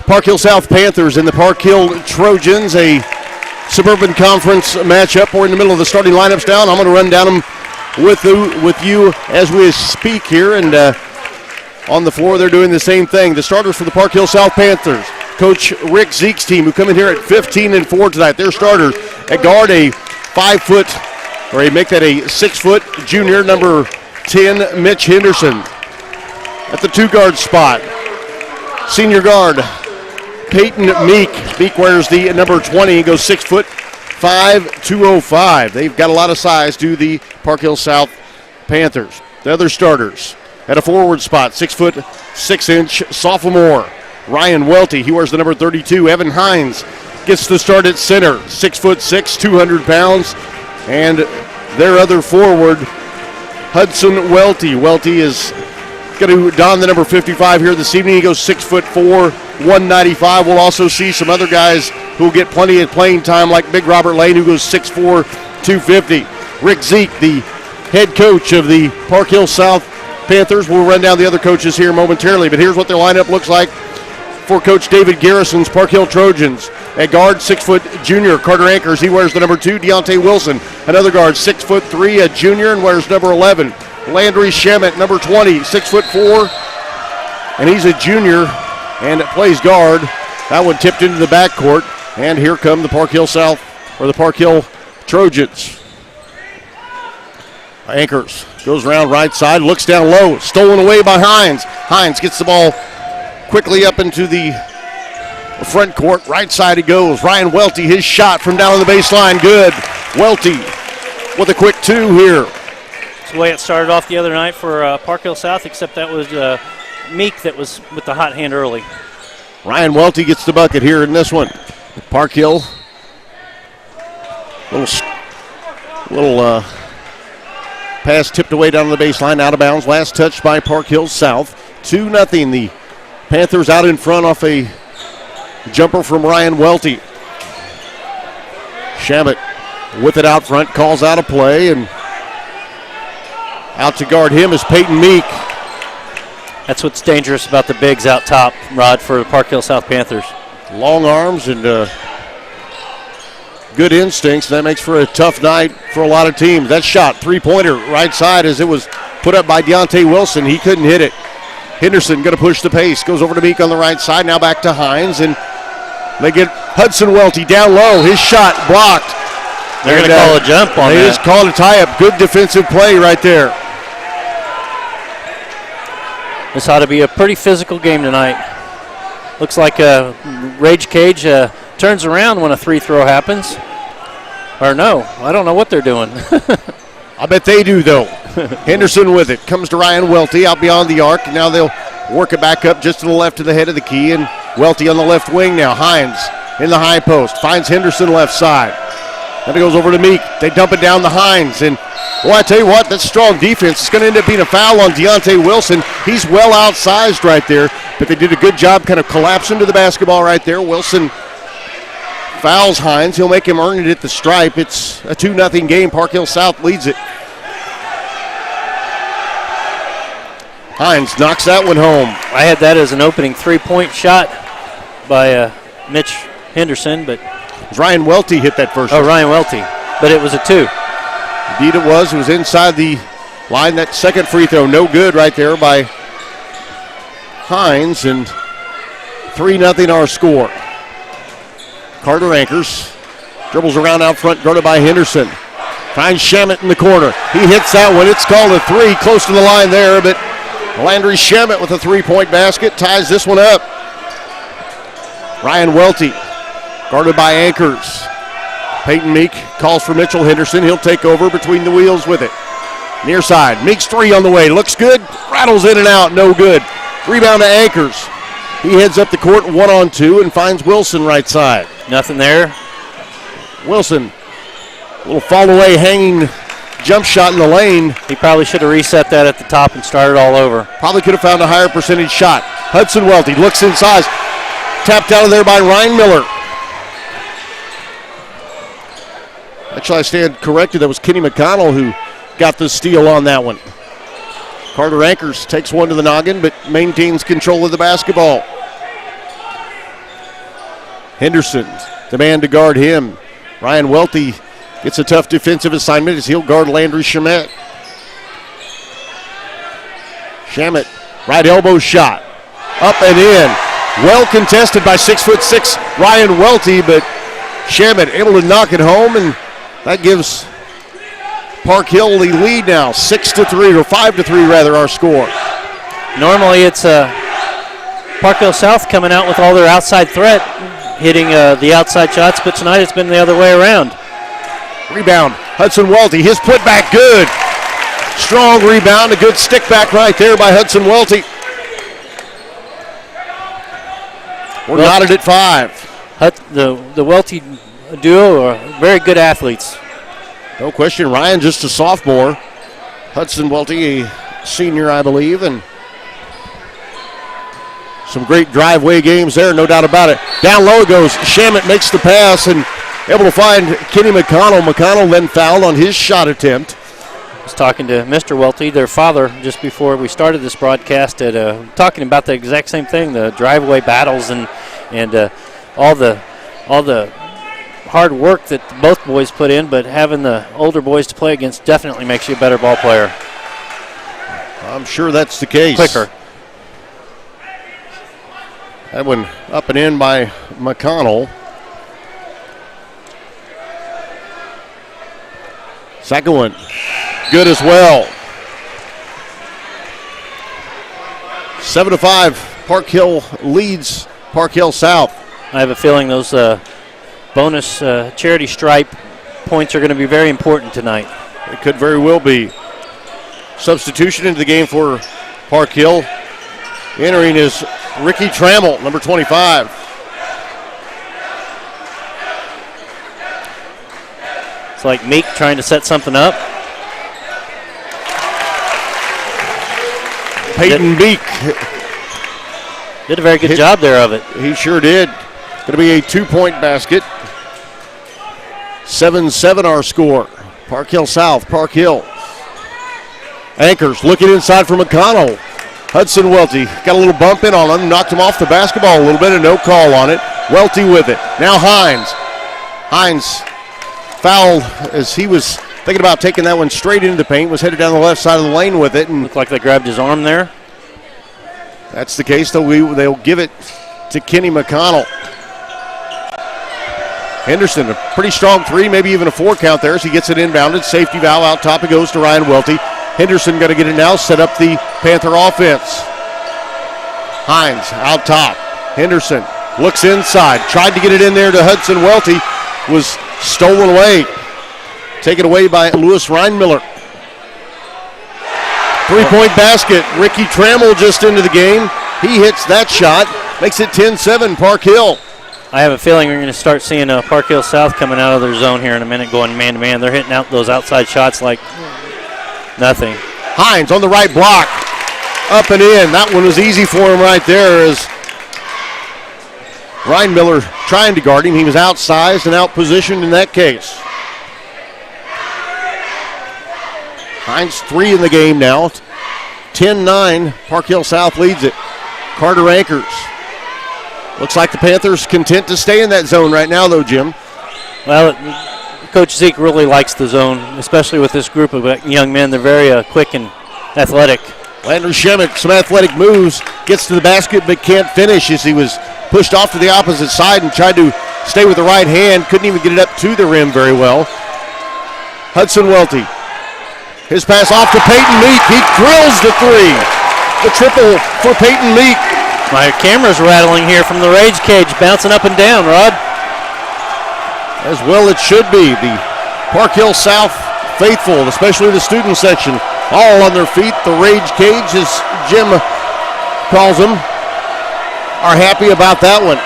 Park Hill South Panthers and the Park Hill Trojans, a Suburban Conference matchup. We're in the middle of the starting lineups down. I'm going to run down them with you as we speak here. And on the floor, they're doing the same thing. The starters for the Park Hill South Panthers, Coach Rick Zeke's team, who come in here at 15-4 tonight. Their starters at guard, a 6-foot junior, number 10, Mitch Henderson. At the 2-guard spot, senior guard, Peyton Meek. Meek wears the number 20 and goes 6'5", 205. They've got a lot of size to the Park Hill South Panthers. The other starters at a forward spot, 6'6" sophomore, Ryan Welty. He wears the number 32. Evan Hines gets the start at center, 6'6", 200 pounds. And their other forward, Hudson Welty. Welty is going to don the number 55 here this evening. He goes 6'4", 195. We'll also see some other guys who will get plenty of playing time, like Big Robert Lane, who goes 6'4", 250. Rick Zeke, the head coach of the Park Hill South Panthers. We'll run down the other coaches here momentarily, but here's what their lineup looks like for Coach David Garrison's Park Hill Trojans. At guard, 6-foot junior, Carter Ankers. He wears the number 2, Deontay Wilson. Another guard, 6'3", a junior, and wears number 11. Landry Shemet, number 20, 6'4", and he's a junior and plays guard. That one tipped into the backcourt, and here come the Park Hill South, or the Park Hill Trojans. Ankers goes around right side, looks down low, stolen away by Hines. Hines gets the ball quickly up into the front court. Right side it goes. Ryan Welty, his shot from down on the baseline, good. Welty with a quick 2 here. It's the way it started off the other night for Park Hill South, except that was Meek that was with the hot hand early. Ryan Welty gets the bucket here in this one. Park Hill, little pass tipped away down the baseline, out of bounds. Last touch by Park Hill South. 2-0. The Panthers out in front off a jumper from Ryan Welty. Shabbat with it out front, calls out a play, and out to guard him is Peyton Meek. That's what's dangerous about the bigs out top, Rod, for the Park Hill South Panthers. Long arms and good instincts. That makes for a tough night for a lot of teams. That shot, three-pointer, right side as it was put up by Deontay Wilson. He couldn't hit it. Henderson going to push the pace. Goes over to Meek on the right side. Now back to Hines, and they get Hudson Welty down low. His shot blocked. They're going to call a jump on that. They just called a tie-up. Good defensive play right there. This ought to be a pretty physical game tonight. Looks like Rage Cage turns around when a 3-throw happens. Or no, I don't know what they're doing. I bet they do, though. Henderson with it. Comes to Ryan Welty out beyond the arc. Now they'll work it back up just to the left of the head of the key. And Welty on the left wing now. Hines in the high post. Finds Henderson left side. Then it goes over to Meek. They dump it down to Hines. And, boy, I tell you what, that's strong defense. It's going to end up being a foul on Deontay Wilson. He's well outsized right there. But they did a good job kind of collapsing to the basketball right there. Wilson fouls Hines. He'll make him earn it at the stripe. It's a 2-0 game. Park Hill South leads it. Hines knocks that one home. I had that as an opening 3-point shot by Mitch Henderson, but Ryan Welty hit that first shot. Ryan Welty, but it was a 2. Indeed it was. It was inside the line. That second free throw, no good right there by Hines, and 3-0 our score. Carter Ankers dribbles around out front, guarded by Henderson. Finds Shemet in the corner. He hits that one. It's called a 3, close to the line there, but Landry Shemet with a 3-point basket ties this one up. Ryan Welty, guarded by Ankers. Peyton Meek calls for Mitchell Henderson. He'll take over between the wheels with it. Near side, Meek's 3 on the way. Looks good, rattles in and out, no good. Rebound to Ankers. He heads up the court 1-on-2 and finds Wilson right side. Nothing there. Wilson, a little fall away hanging jump shot in the lane. He probably should have reset that at the top and started all over. Probably could have found a higher percentage shot. Hudson Welty looks inside. Tapped out of there by Ryan Miller. Actually, I stand corrected. That was Kenny McConnell who got the steal on that one. Carter Ankers takes one to the noggin, but maintains control of the basketball. Henderson, the man to guard him. Ryan Welty gets a tough defensive assignment as he'll guard Landry Shamet. Shamet, right elbow shot. Up and in. Well contested by 6'6" Ryan Welty, but Shamet able to knock it home, and that gives Park Hill the lead now, 6-3, or 5-3 rather, our score. Normally it's Park Hill South coming out with all their outside threat, hitting the outside shots, but tonight it's been the other way around. Rebound, Hudson Welty, his putback good. Strong rebound, a good stick back right there by Hudson Welty. We're knotted at 5. The Welty duo are very good athletes. No question, Ryan just a sophomore. Hudson Welty a senior, I believe, and some great driveway games there, no doubt about it. Down low goes, Shamet makes the pass and able to find Kenny McConnell. McConnell then fouled on his shot attempt. I was talking to Mr. Welty, their father, just before we started this broadcast, talking about the exact same thing, the driveway battles and all the hard work that both boys put in, but having the older boys to play against definitely makes you a better ball player. I'm sure that's the case. Quicker. That one up and in by McConnell. Second one, good as well. 7-5, Park Hill leads Park Hill South. I have a feeling those bonus charity stripe points are going to be very important tonight. It could very well be. Substitution into the game for Park Hill. Entering is Ricky Trammell, number 25. It's like Meek trying to set something up. Peyton Meek. Did a very good job there of it. He sure did. Going to be a 2-point basket. 7-7 our score. Park Hill South, Park Hill. Anchors looking inside for McConnell. Hudson Welty got a little bump in on him, knocked him off the basketball a little bit, and no call on it. Welty with it. Now Hines. Hines fouled as he was thinking about taking that one straight into the paint, was headed down the left side of the lane with it. And looked like they grabbed his arm there. That's the case, though. They'll give it to Kenny McConnell. Henderson, a pretty strong 3, maybe even a 4 count there as he gets it inbounded. Safety valve out top. It goes to Ryan Welty. Henderson got to get it now, set up the Panther offense. Hines out top. Henderson looks inside, tried to get it in there to Hudson Welty, was stolen away. Taken away by Lewis Reinmiller. 3-point basket. Ricky Trammell just into the game. He hits that shot, makes it 10-7 Park Hill. I have a feeling we're going to start seeing Park Hill South coming out of their zone here in a minute, going man-to-man. They're hitting out those outside shots like nothing. Hines on the right block. Up and in. That one was easy for him right there as Reinmiller trying to guard him. He was outsized and out-positioned in that case. Hines 3 in the game now. 10-9. Park Hill South leads it. Carter anchors. Looks like the Panthers content to stay in that zone right now, though, Jim. Well, Coach Zeke really likes the zone, especially with this group of young men. They're very quick and athletic. Landry Shamet, some athletic moves, gets to the basket but can't finish as he was pushed off to the opposite side and tried to stay with the right hand. Couldn't even get it up to the rim very well. Hudson Welty. His pass off to Peyton Meek. He drills the 3. The triple for Peyton Meek. My camera's rattling here from the Rage Cage, bouncing up and down, Rod. As well it should be. The Park Hill South faithful, especially the student section, all on their feet. The Rage Cage, as Jim calls them, are happy about that one.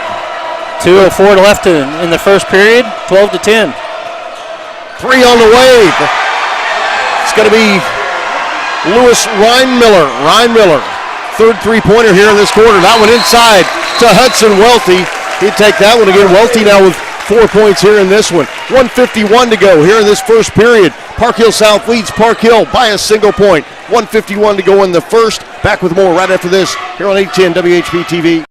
2:04 left in the first period, 12-10. 3 on the way. It's going to be Lewis Reinmiller. Reinmiller, third 3-pointer here in this quarter. That one inside to Hudson Welty. He'd take that one again. Welty now with 4 points here in this one. 1:51 to go here in this first period. Park Hill South leads Park Hill by a single point. 1:51 to go in the first. Back with more right after this here on 810 WHB TV.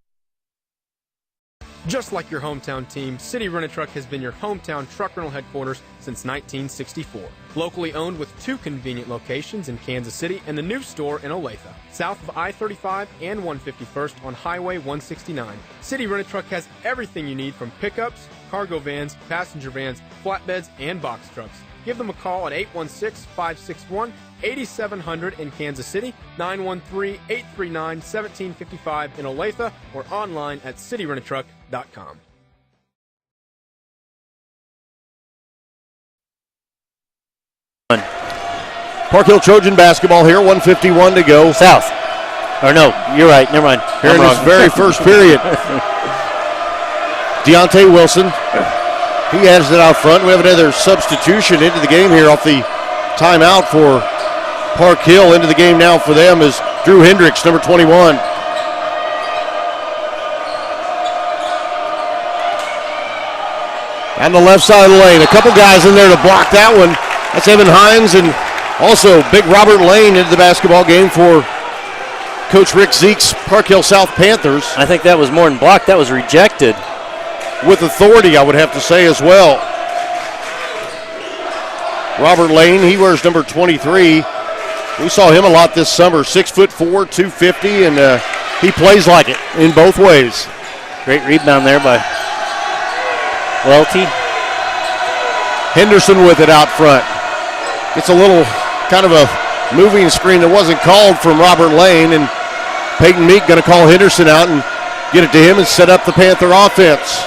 Just like your hometown team, City Rent-A-Truck has been your hometown truck rental headquarters since 1964. Locally owned with 2 convenient locations in Kansas City and the new store in Olathe, south of I-35 and 151st on Highway 169. City Rent-A-Truck has everything you need from pickups, cargo vans, passenger vans, flatbeds, and box trucks. Give them a call at 816-561-8700 in Kansas City, 913-839-1755 in Olathe, or online at cityrentatruck.com. Park Hill Trojan basketball here, 1:51 to go. South. Or no, you're right. Never mind. Here in this very first period. Deontay Wilson. He has it out front. We have another substitution into the game here off the timeout for Park Hill. Into the game now for them is Drew Hendricks, number 21. On the left side of the lane, a couple guys in there to block that one. That's Evan Hines and also big Robert Lane into the basketball game for Coach Rick Zeke's Park Hill South Panthers. I think that was more than blocked. That was rejected. With authority, I would have to say as well. Robert Lane, he wears number 23. We saw him a lot this summer, 6'4", 250, and he plays like it in both ways. Great rebound there by Welty. Henderson with it out front. Gets a little kind of a moving screen that wasn't called from Robert Lane, and Peyton Meek going to call Henderson out and get it to him and set up the Panther offense.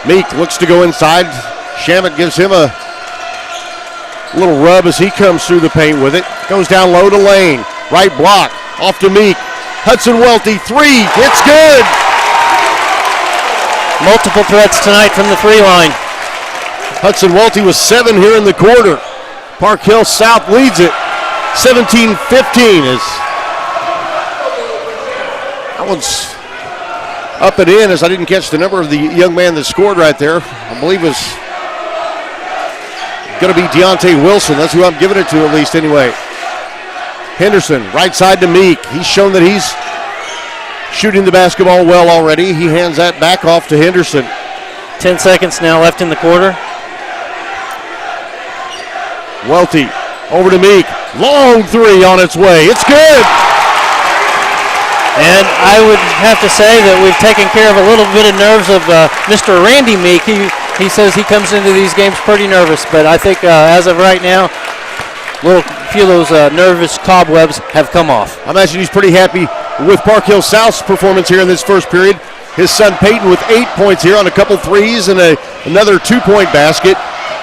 Meek looks to go inside. Shamit gives him a little rub as he comes through the paint with it. Goes down low to Lane. Right block. Off to Meek. Hudson Welty, 3. It's good. Multiple threats tonight from the 3 line. Hudson Welty was 7 here in the quarter. Park Hill South leads it. 17-15 is. That one's up and in, as I didn't catch the number of the young man that scored right there. I believe it was going to be Deontay Wilson. That's who I'm giving it to, at least anyway. Henderson, right side to Meek. He's shown that he's shooting the basketball well already. He hands that back off to Henderson. 10 seconds now left in the quarter. Welty over to Meek. Long 3 on its way. It's good. And I would have to say that we've taken care of a little bit of nerves of Mr. Randy Meek. He says he comes into these games pretty nervous, but I think as of right now, a few of those nervous cobwebs have come off. I imagine he's pretty happy with Park Hill South's performance here in this first period. His son Peyton with 8 points here on a couple threes and another 2-point basket.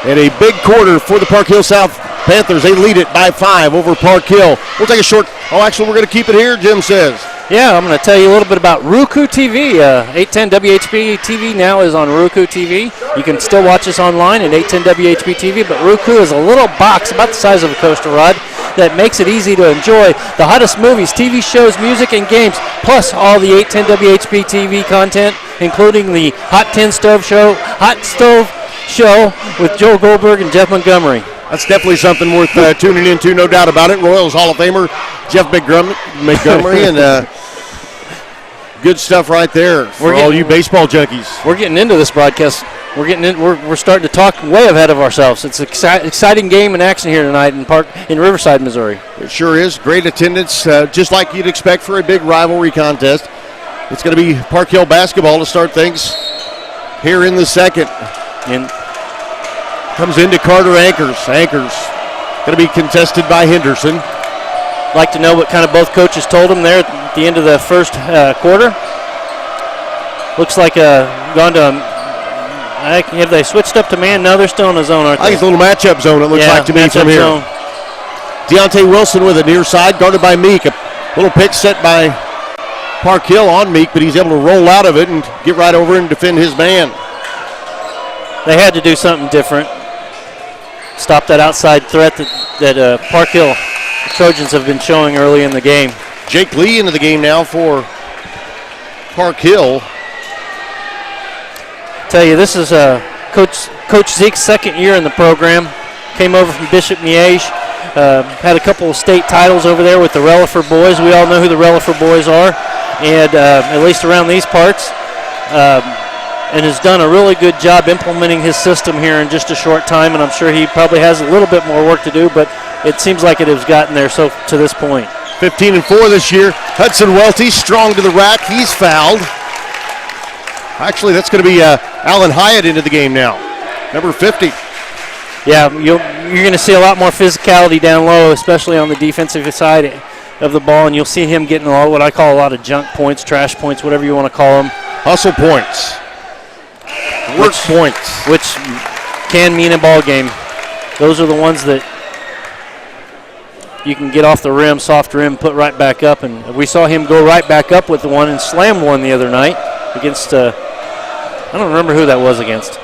And a big quarter for the Park Hill South Panthers. They lead it by 5 over Park Hill. We'll take a short, actually we're going to keep it here, Jim says. Yeah, I'm going to tell you a little bit about Roku TV. 810 WHB TV now is on Roku TV. You can still watch us online at 810 WHB TV, but Roku is a little box about the size of a coaster rod that makes it easy to enjoy the hottest movies, TV shows, music, and games, plus all the 810 WHB TV content, including the Hot Stove Show with Joe Goldberg and Jeff Montgomery. That's definitely something worth tuning into, no doubt about it. Royals Hall of Famer Jeff Montgomery, and good stuff right there for all you baseball junkies. We're getting into this broadcast. We're starting to talk way ahead of ourselves. It's an exciting game in action here tonight in Riverside, Missouri. It sure is. Great attendance, just like you'd expect for a big rivalry contest. It's going to be Park Hill basketball to start things here in the second. And comes into Carter Anchors. Anchors going to be contested by Henderson. Like to know what kind of both coaches told him there at the end of the first quarter. Looks like gone to. Have they switched up to man? No, they're still in the zone, aren't they? I think it's a little matchup zone. It looks like to me from here. Zone. Deontay Wilson with a near side, guarded by Meek. A little pick set by Park Hill on Meek, but he's able to roll out of it and get right over and defend his man. They had to do something different. Stop that outside threat that Park Hill Trojans have been showing early in the game. Jake Lee into the game now for Park Hill. Tell you, this is Coach Zeke's second year in the program. Came over from Bishop Miege. Had a couple of state titles over there with the Relaford boys. We all know who the Relaford boys are, and at least around these parts. and has done a really good job implementing his system here in just a short time, and I'm sure he probably has a little bit more work to do, but it seems like it has gotten there so to this point. 15-4 this year. Hudson Welty strong to the rack. He's fouled. Actually, that's going to be Alan Hyatt into the game now, number 50. Yeah, you're going to see a lot more physicality down low, especially on the defensive side of the ball, and you'll see him getting what I call a lot of junk points, trash points, whatever you want to call them. Hustle points. Work points. Which can mean a ball game. Those are the ones that you can get off the rim, soft rim, put right back up, and we saw him go right back up with the one and slam one the other night against, I don't remember who that was against.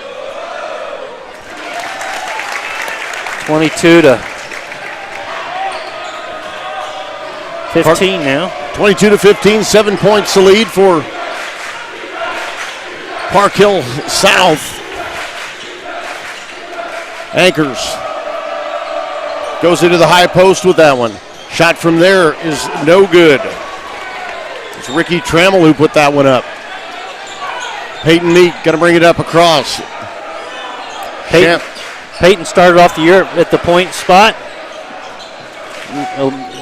22-15 now. 22-15, 7 points the lead for Park Hill South. Anchors. Goes into the high post with that one. Shot from there is no good. It's Ricky Trammell who put that one up. Peyton Meek going to bring it up across. Peyton started off the year at the point spot.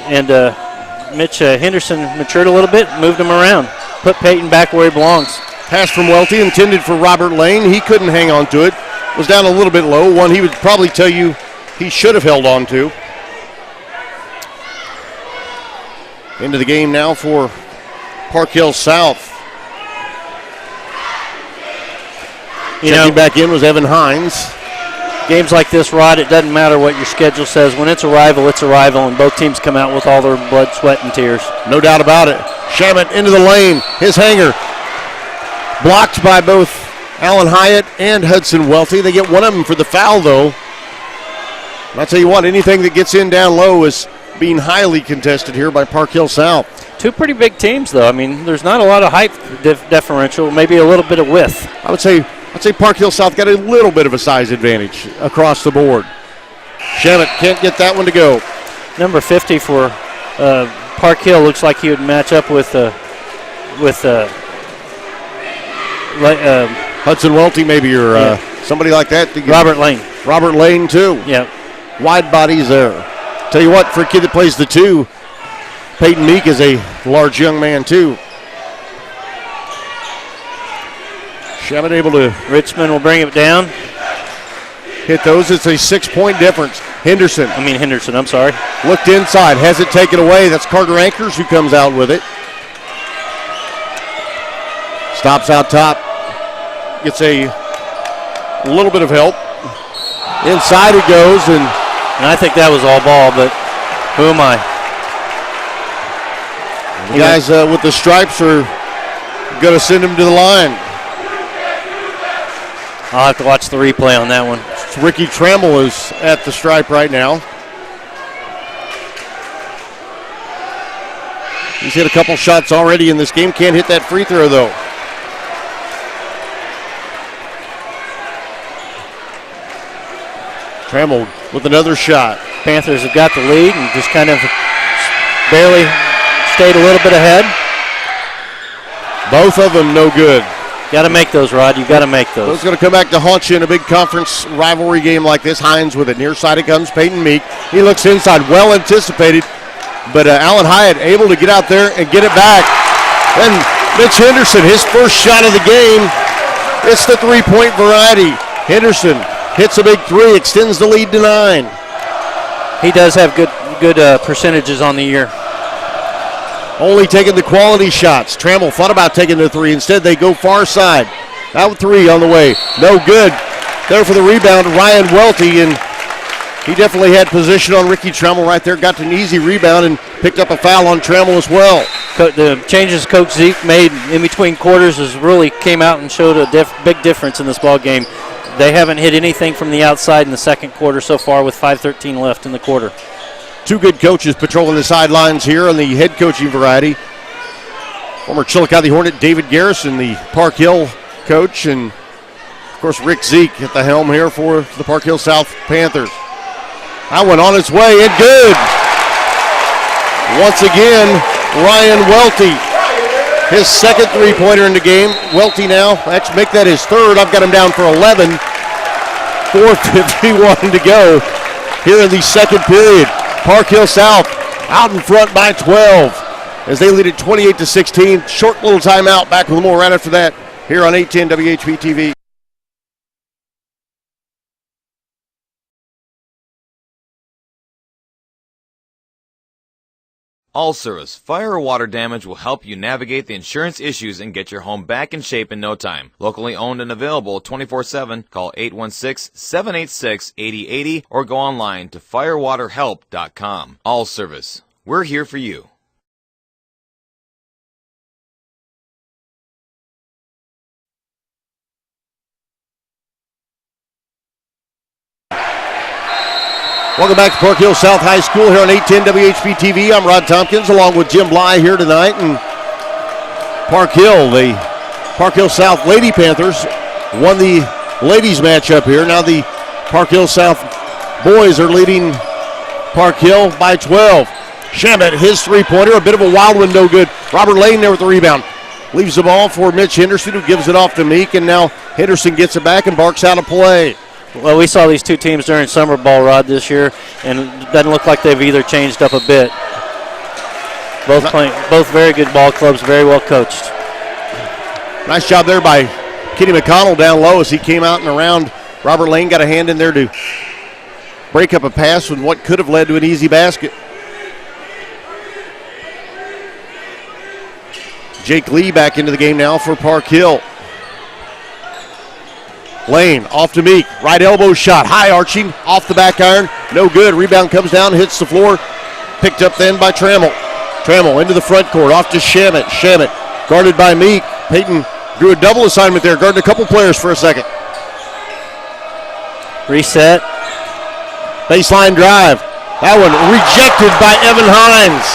And Mitch Henderson matured a little bit, moved him around. Put Peyton back where he belongs. Pass from Welty intended for Robert Lane. He couldn't hang on to it. Was down a little bit low. One he would probably tell you he should have held on to. Into the game now for Park Hill South. Checking back in was Evan Hines. Games like this, Rod, it doesn't matter what your schedule says. When it's a rival, and both teams come out with all their blood, sweat, and tears. No doubt about it. Shamet into the lane. His hanger blocked by both Alan Hyatt and Hudson Welty. They get one of them for the foul, though. And I'll tell you what, anything that gets in down low is being highly contested here by Park Hill South. Two pretty big teams, though. I mean, there's not a lot of height differential, maybe a little bit of width. I'd say Park Hill South got a little bit of a size advantage across the board. Shamet can't get that one to go. Number 50 for Park Hill looks like he would match up with Hudson Welty maybe, or somebody like that. Robert Lane. Robert Lane, too. Yeah. Wide bodies there. Tell you what, for a kid that plays the two, Peyton Meek is a large young man, too. Shamet able to. Richmond will bring it down. Hit those. It's a 6-point difference. Henderson, I'm sorry. Looked inside. Has it taken away. That's Carter Anchors who comes out with it. Stops out top. Gets a little bit of help. Inside it goes. And I think that was all ball, but who am I? The guys with the stripes are going to send him to the line. I'll have to watch the replay on that one. Ricky Trammell is at the stripe right now. He's hit a couple shots already in this game. Can't hit that free throw, though. Trammell with another shot. Panthers have got the lead and just kind of barely stayed a little bit ahead. Both of them no good. Got to make those, Rod. You got to make those. It's going to come back to haunt you in a big conference rivalry game like this. Hines with it. Near side it comes. Peyton Meek. He looks inside. Well anticipated. But Alan Hyatt able to get out there and get it back. Then Mitch Henderson, his first shot of the game. It's the three-point variety. Henderson hits a big three. Extends the lead to 9. He does have good percentages on the year. Only taking the quality shots. Trammell thought about taking the three. Instead, they go far side. Out three on the way. No good. There for the rebound, Ryan Welty, and he definitely had position on Ricky Trammell right there. Got an easy rebound and picked up a foul on Trammell as well. The changes Coach Zeke made in between quarters really came out and showed a big difference in this ball game. They haven't hit anything from the outside in the second quarter so far with 5:13 left in the quarter. Two good coaches patrolling the sidelines here on the head coaching variety. Former Chillicothe Hornet David Garrison, the Park Hill coach, and of course Rick Zeke at the helm here for the Park Hill South Panthers. That one on its way and good. Once again, Ryan Welty. His second three-pointer in the game. Welty now, let's make that his third. I've got him down for 11. 4:51 to go here in the second period. Park Hill South out in front by 12 as they lead it 28-16. Short little timeout. Back with more right after that here on 810 WHP TV. All Service Fire or water damage will help you navigate the insurance issues and get your home back in shape in no time. Locally owned and available 24/7. Call 816-786-8080 or go online to firewaterhelp.com. All Service. We're here for you. Welcome back to Park Hill South High School here on 810 WHP TV. I'm Rod Tompkins along with Jim Bly here tonight. And Park Hill, the Park Hill South Lady Panthers won the ladies matchup here. Now the Park Hill South boys are leading Park Hill by 12. Shamit, his three-pointer, a bit of a wild one, no good. Robert Lane there with the rebound. Leaves the ball for Mitch Henderson, who gives it off to Meek, and now Henderson gets it back and barks out a play. Well, we saw these two teams during summer ball, Rod, this year, and it doesn't look like they've either changed up a bit. Both very good ball clubs, very well coached. Nice job there by Kenny McConnell down low as he came out and around. Robert Lane got a hand in there to break up a pass with what could have led to an easy basket. Jake Lee back into the game now for Park Hill. Lane off to Meek, right elbow shot, high arching, off the back iron, no good. Rebound comes down, hits the floor, picked up then by Trammell. Trammell into the front court, off to Shamit. Shamit guarded by Meek. Peyton drew a double assignment there, guarded a couple players for a second. Reset. Baseline drive. That one rejected by Evan Hines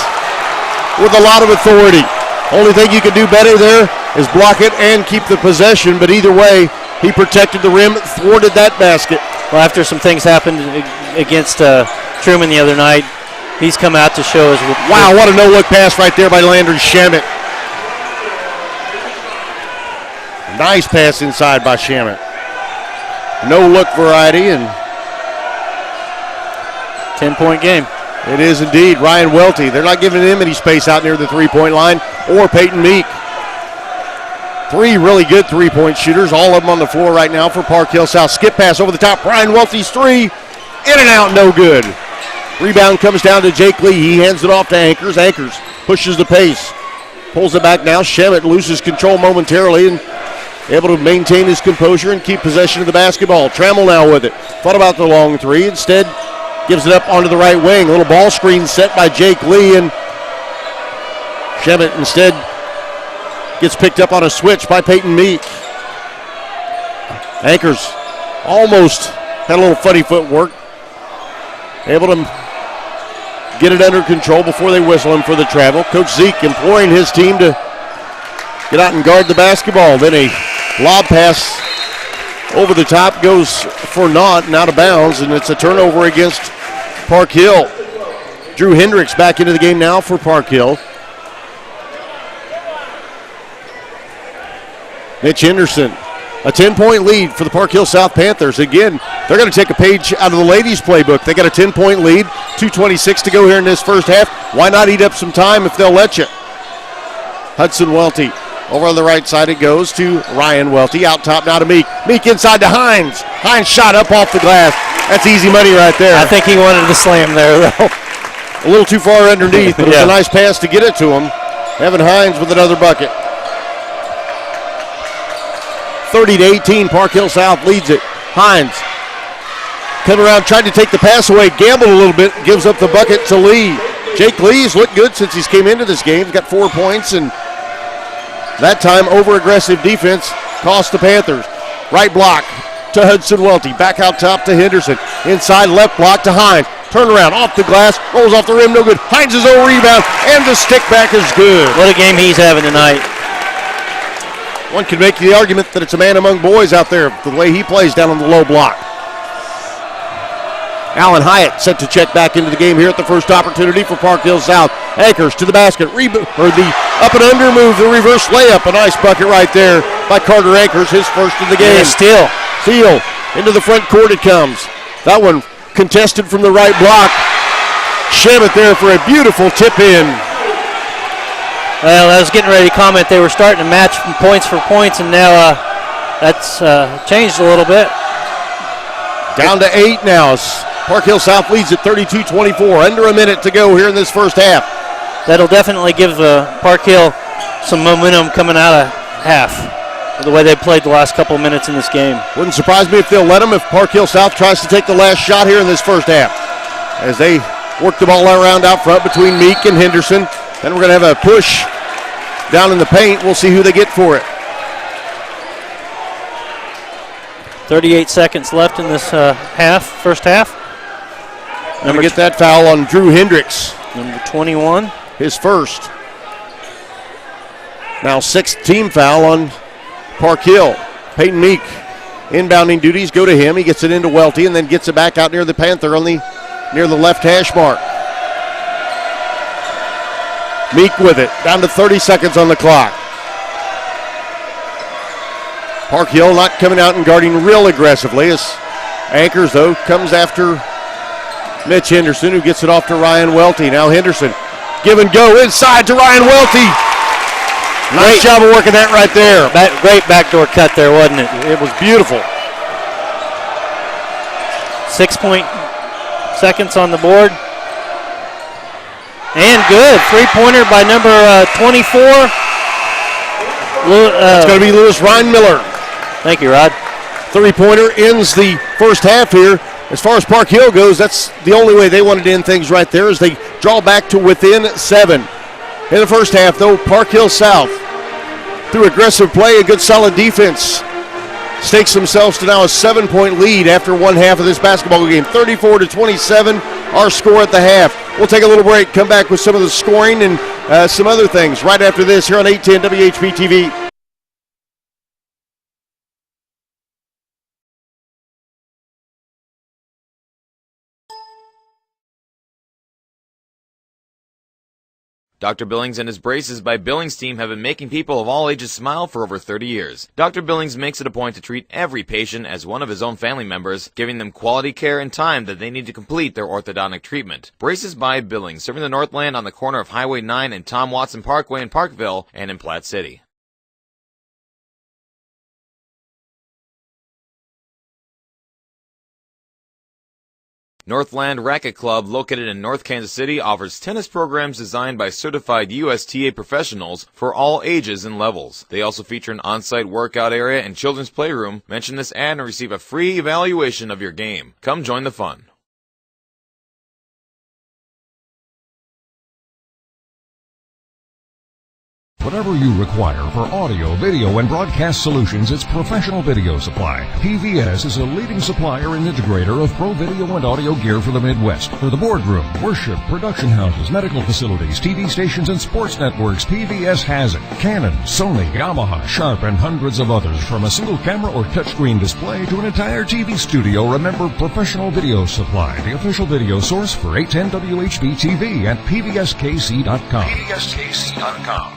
with a lot of authority. Only thing you can do better there is block it and keep the possession, but either way, he protected the rim, thwarted that basket. Well, after some things happened against Truman the other night, he's come out to show us. Wow, what a no-look pass right there by Landry Shamit. Nice pass inside by Shamit. No-look variety, and 10-point game. It is indeed. Ryan Welty. They're not giving him any space out near the three-point line, or Peyton Meek. Three really good three-point shooters, all of them on the floor right now for Park Hill South. Skip pass over the top. Ryan Welty's three. In and out, no good. Rebound comes down to Jake Lee. He hands it off to Anchors. Anchors pushes the pace. Pulls it back now. Shamit loses control momentarily and able to maintain his composure and keep possession of the basketball. Trammell now with it. Thought about the long three. Instead, gives it up onto the right wing. A little ball screen set by Jake Lee, and Shamit instead gets picked up on a switch by Peyton Meek. Anchors almost had a little funny footwork. Able to get it under control before they whistle him for the travel. Coach Zeke imploring his team to get out and guard the basketball. Then a lob pass over the top goes for naught and out of bounds, and it's a turnover against Park Hill. Drew Hendricks back into the game now for Park Hill. Mitch Henderson, a 10-point lead for the Park Hill South Panthers. Again, they're going to take a page out of the ladies' playbook. They got a 10-point lead, 2:26 to go here in this first half. Why not eat up some time if they'll let you? Hudson Welty. Over on the right side it goes to Ryan Welty. Out top now to Meek. Meek inside to Hines. Hines shot up off the glass. That's easy money right there. I think he wanted to slam there, though. A little too far underneath, but it was a nice pass to get it to him. Evan Hines with another bucket. 30-18, Park Hill South leads it. Hines coming around, tried to take the pass away, gambled a little bit, gives up the bucket to Lee. Jake Lee's looked good since he's came into this game. He's got 4 points, and that time over-aggressive defense cost the Panthers. Right block to Hudson Welty. Back out top to Henderson. Inside left block to Hines. Turn around, off the glass, rolls off the rim, no good. Hines' own rebound, and the stick back is good. What a game he's having tonight. One could make the argument that it's a man among boys out there, the way he plays down on the low block. Alan Hyatt set to check back into the game here at the first opportunity for Park Hill South. Anchors to the basket, or the up and under move, the reverse layup. A nice bucket right there by Carter Anchors, his first of the game. Steal. Steal. Into the front court it comes. That one contested from the right block. Shamit there for a beautiful tip in. Well, I was getting ready to comment. They were starting to match points for points, and now that's changed a little bit. Down to 8 now. Park Hill South leads at 32-24. Under a minute to go here in this first half. That'll definitely give Park Hill some momentum coming out of half, the way they played the last couple of minutes in this game. Wouldn't surprise me if they'll let them if Park Hill South tries to take the last shot here in this first half. As they work the ball around out front between Meek and Henderson. Then we're going to have a push down in the paint. We'll see who they get for it. 38 seconds left in this first half. Number get that foul on Drew Hendricks. Number 21. His first. Now 6th team foul on Park Hill. Peyton Meek inbounding duties go to him. He gets it into Welty and then gets it back out near the Panther near the left hash mark. Meek with it. Down to 30 seconds on the clock. Park Hill not coming out and guarding real aggressively. As Anchors, though, comes after Mitch Henderson, who gets it off to Ryan Welty. Now Henderson, give and go inside to Ryan Welty. Nice job of working that right there. Great backdoor cut there, wasn't it? It was beautiful. 6 seconds on the board. And good. Three-pointer by number 24. It's going to be Lewis Ryan-Miller. Thank you, Rod. Three-pointer ends the first half here. As far as Park Hill goes, that's the only way they wanted to end things right there as they draw back to within 7. In the first half, though, Park Hill South, through aggressive play and good solid defense, stakes themselves to now a 7-point lead after one half of this basketball game. 34-27, our score at the half. We'll take a little break, come back with some of the scoring and some other things right after this here on 810 WHP TV. Dr. Billings and his Braces by Billings team have been making people of all ages smile for over 30 years. Dr. Billings makes it a point to treat every patient as one of his own family members, giving them quality care and time that they need to complete their orthodontic treatment. Braces by Billings, serving the Northland on the corner of Highway 9 and Tom Watson Parkway in Parkville and in Platte City. Northland Racket Club, located in North Kansas City, offers tennis programs designed by certified USTA professionals for all ages and levels. They also feature an on-site workout area and children's playroom. Mention this ad and receive a free evaluation of your game. Come join the fun. Whatever you require for audio, video, and broadcast solutions, it's Professional Video Supply. PVS is a leading supplier and integrator of pro video and audio gear for the Midwest. For the boardroom, worship, production houses, medical facilities, TV stations, and sports networks, PVS has it. Canon, Sony, Yamaha, Sharp, and hundreds of others. From a single camera or touchscreen display to an entire TV studio, remember Professional Video Supply, the official video source for 810 WHB TV at pvskc.com. pvskc.com.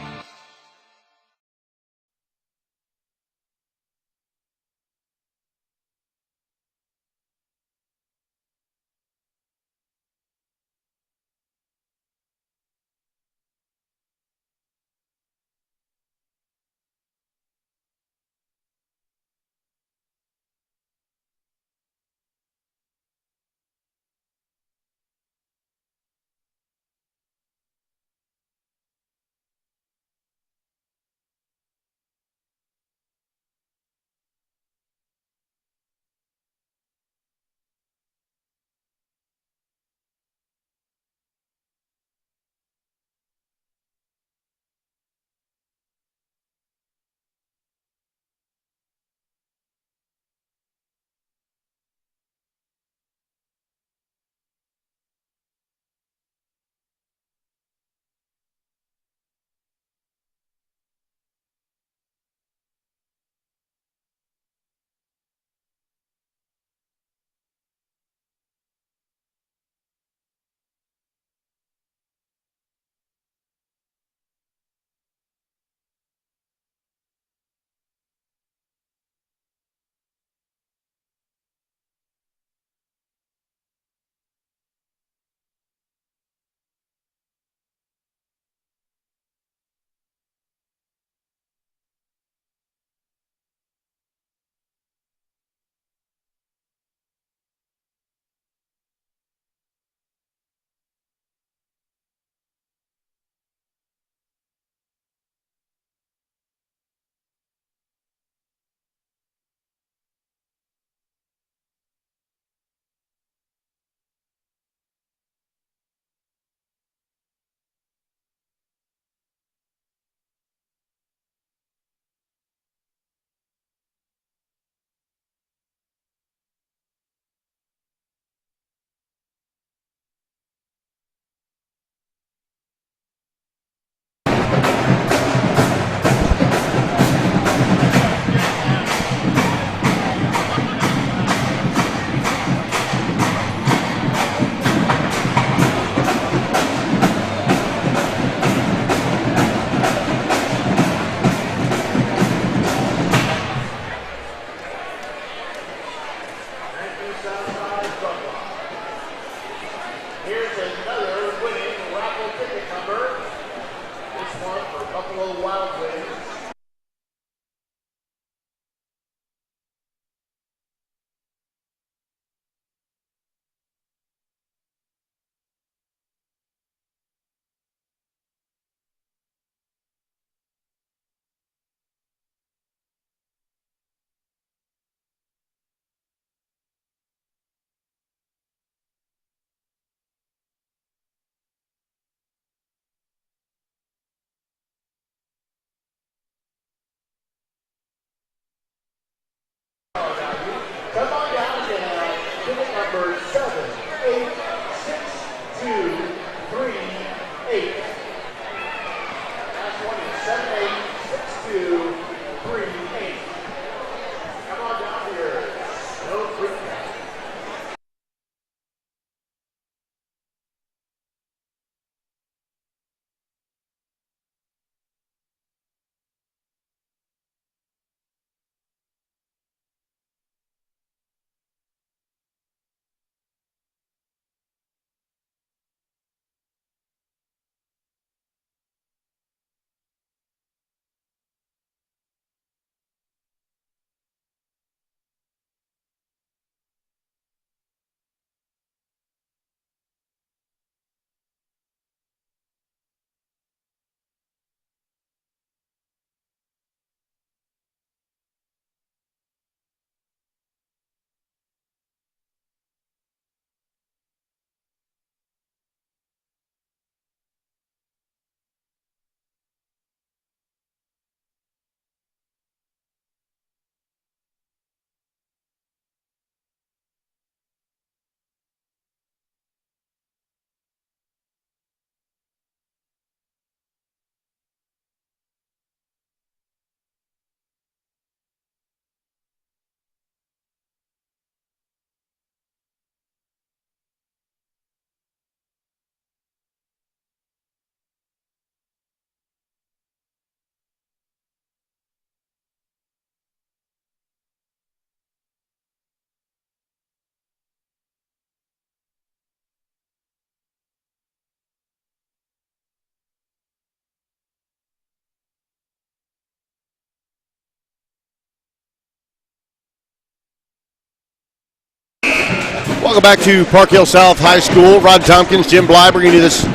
Welcome back to Park Hill South High School. Rod Tompkins, Jim Bly bringing you this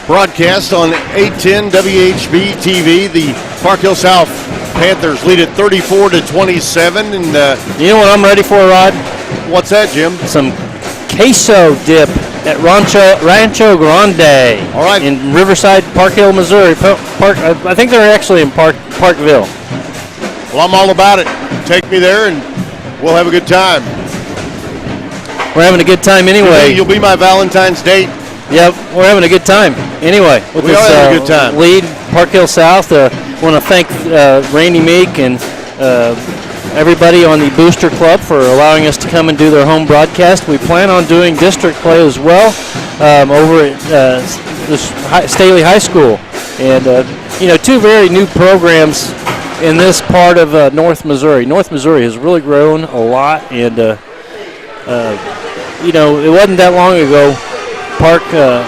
broadcast on 810 WHB TV. The Park Hill South Panthers lead it 34-27. And You know what I'm ready for, Rod? what's that, Jim? Some queso dip at Rancho Grande. All right. In Riverside, Park Hill, Missouri. I think they're actually in Parkville. Well, I'm all about it. Take me there, and we'll have a good time. We're having a good time anyway. You'll be my Valentine's date. Yep, we're having a good time. Anyway, with We this, are having a good time. lead, Park Hill South. Want to thank Randy Meek and everybody on the Booster Club for allowing us to come and do their home broadcast. We plan on doing district play as well over at Staley High School. And, two very new programs in this part of North Missouri. North Missouri has really grown a lot, and, it wasn't that long ago the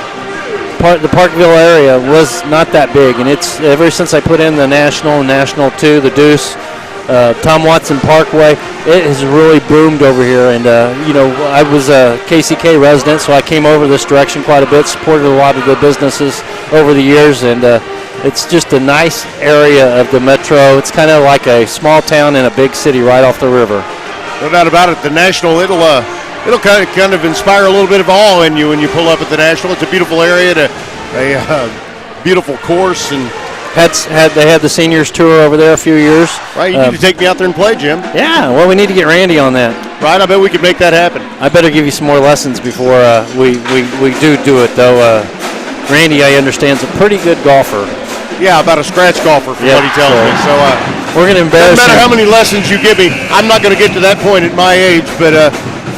Parkville area was not that big, and it's ever since I put in the National 2, the Deuce, Tom Watson Parkway, it has really boomed over here. And I was a KCK resident, so I came over this direction quite a bit, supported a lot of the businesses over the years, and it's just a nice area of the metro. It's kind of like a small town in a big city right off the river. No doubt about it. The National, it'll kind of inspire a little bit of awe in you when you pull up at the National. It's a beautiful area, a beautiful course, and they had the seniors tour over there a few years. right. You need to take me out there and play, Jim. Yeah, well, we need to get Randy on that. Right. I bet we could make that happen. I better give you some more lessons before we do it, though. Randy, I understand, is a pretty good golfer. Yeah, about a scratch golfer from what he tells me. So we're going to embarrass no matter him. how many lessons you give me, I'm not going to get to that point at my age. But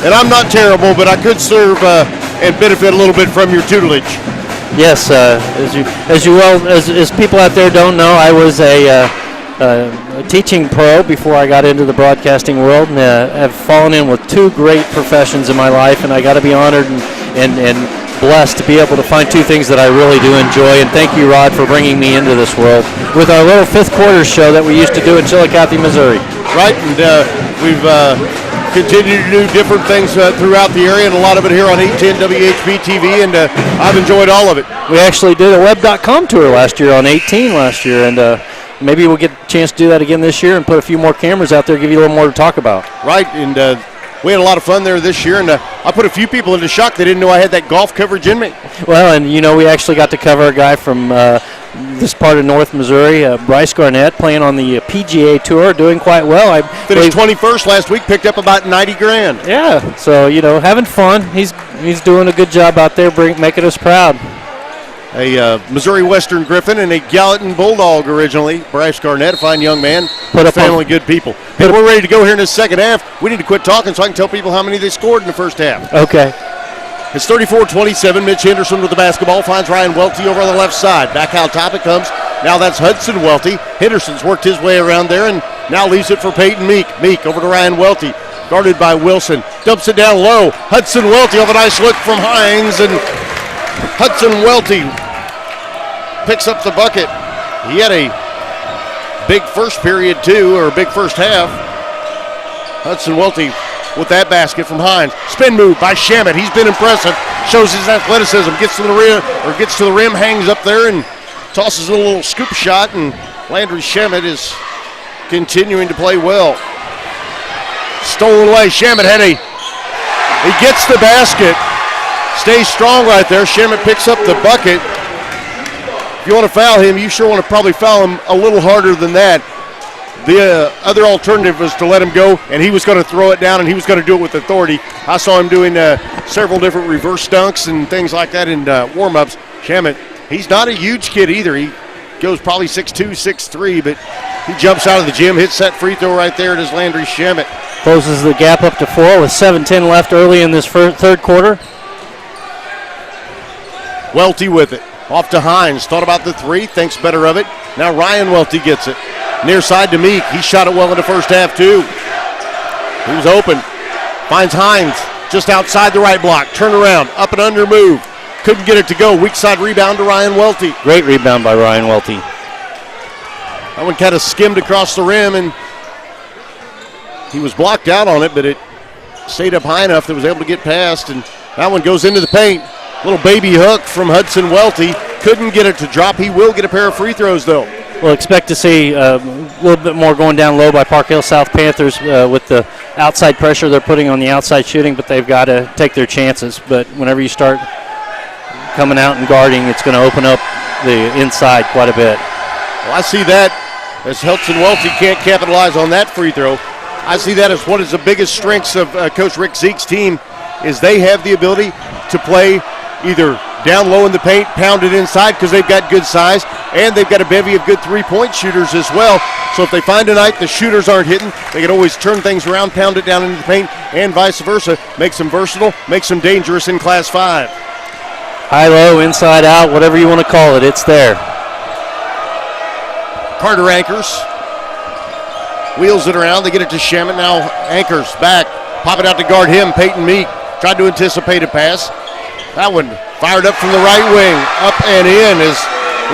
and I'm not terrible, but I could serve and benefit a little bit from your tutelage. Yes, as people out there don't know, I was a teaching pro before I got into the broadcasting world, and have fallen in with two great professions in my life, and I got to be honored and blessed to be able to find two things that I really do enjoy. And thank you, Rod, for bringing me into this world with our little fifth quarter show that we used to do in Chillicothe, Missouri. Right, and we've continued to do different things throughout the area, and a lot of it here on 810 WHB TV, and I've enjoyed all of it. We actually did a web.com tour last year on 18 last year, and maybe we'll get a chance to do that again this year and put a few more cameras out there, give you a little more to talk about. Right, and we had a lot of fun there this year, and I put a few people into shock. They didn't know I had that golf coverage in me. Well, and we actually got to cover a guy from this part of North Missouri, Bryce Garnett, playing on the PGA Tour, doing quite well. I finished 21st last week, picked up about $90,000. Yeah, so having fun. He's doing a good job out there, making us proud. A Missouri Western Griffin and a Gallatin Bulldog originally. Bryce Garnett, a fine young man. Family, good people. Hey, we're ready to go here in the second half. We need to quit talking so I can tell people how many they scored in the first half. Okay. It's 34-27. Mitch Henderson with the basketball. Finds Ryan Welty over on the left side. Back out top it comes. Now that's Hudson Welty. Henderson's worked his way around there and now leaves it for Peyton Meek. Meek over to Ryan Welty. Guarded by Wilson. Dumps it down low. Hudson Welty off a nice look from Hines. And Hudson Welty picks up the bucket. He had a big first period too, or a big first half. Hudson Welty with that basket from Hines. Spin move by Shamet. He's been impressive. Shows his athleticism. Gets to the rim, hangs up there and tosses a little scoop shot. And Landry Shamet is continuing to play well. Stolen away. Shamet he gets the basket. Stays strong right there. Shamet picks up the bucket. If you want to foul him, you sure want to probably foul him a little harder than that. The other alternative was to let him go, and he was going to throw it down, and he was going to do it with authority. I saw him doing several different reverse dunks and things like that in warm-ups. Shamet, he's not a huge kid either. He goes probably 6'2", 6'3", but he jumps out of the gym, hits that free throw right there. It is Landry Shamet. Closes the gap up to 4 with 7:10 left early in this third quarter. Welty with it. Off to Hines. Thought about the three. Thinks better of it. Now Ryan Welty gets it. Near side to Meek. He shot it well in the first half, too. He was open. Finds Hines just outside the right block. Turn around. Up and under move. Couldn't get it to go. Weak side rebound to Ryan Welty. Great rebound by Ryan Welty. That one kind of skimmed across the rim, and he was blocked out on it, but it stayed up high enough that was able to get past, and that one goes into the paint. Little baby hook from Hudson Welty. Couldn't get it to drop. He will get a pair of free throws, though. We'll expect to see a little bit more going down low by Park Hill South Panthers with the outside pressure they're putting on the outside shooting, but they've got to take their chances. But whenever you start coming out and guarding, it's going to open up the inside quite a bit. Well, I see that as Hudson Welty can't capitalize on that free throw. I see that as one of the biggest strengths of Coach Rick Zeke's team is they have the ability to play either down low in the paint, pound it inside because they've got good size, and they've got a bevy of good three-point shooters as well. So if they find a night the shooters aren't hitting, they can always turn things around, pound it down into the paint, and vice versa. Makes them versatile, makes them dangerous in Class 5. High, low, inside, out, whatever you want to call it, it's there. Carter anchors. Wheels it around. They get it to Shaman. Now anchors back. Pop it out to guard him. Peyton Meek tried to anticipate a pass. That one fired up from the right wing. Up and in as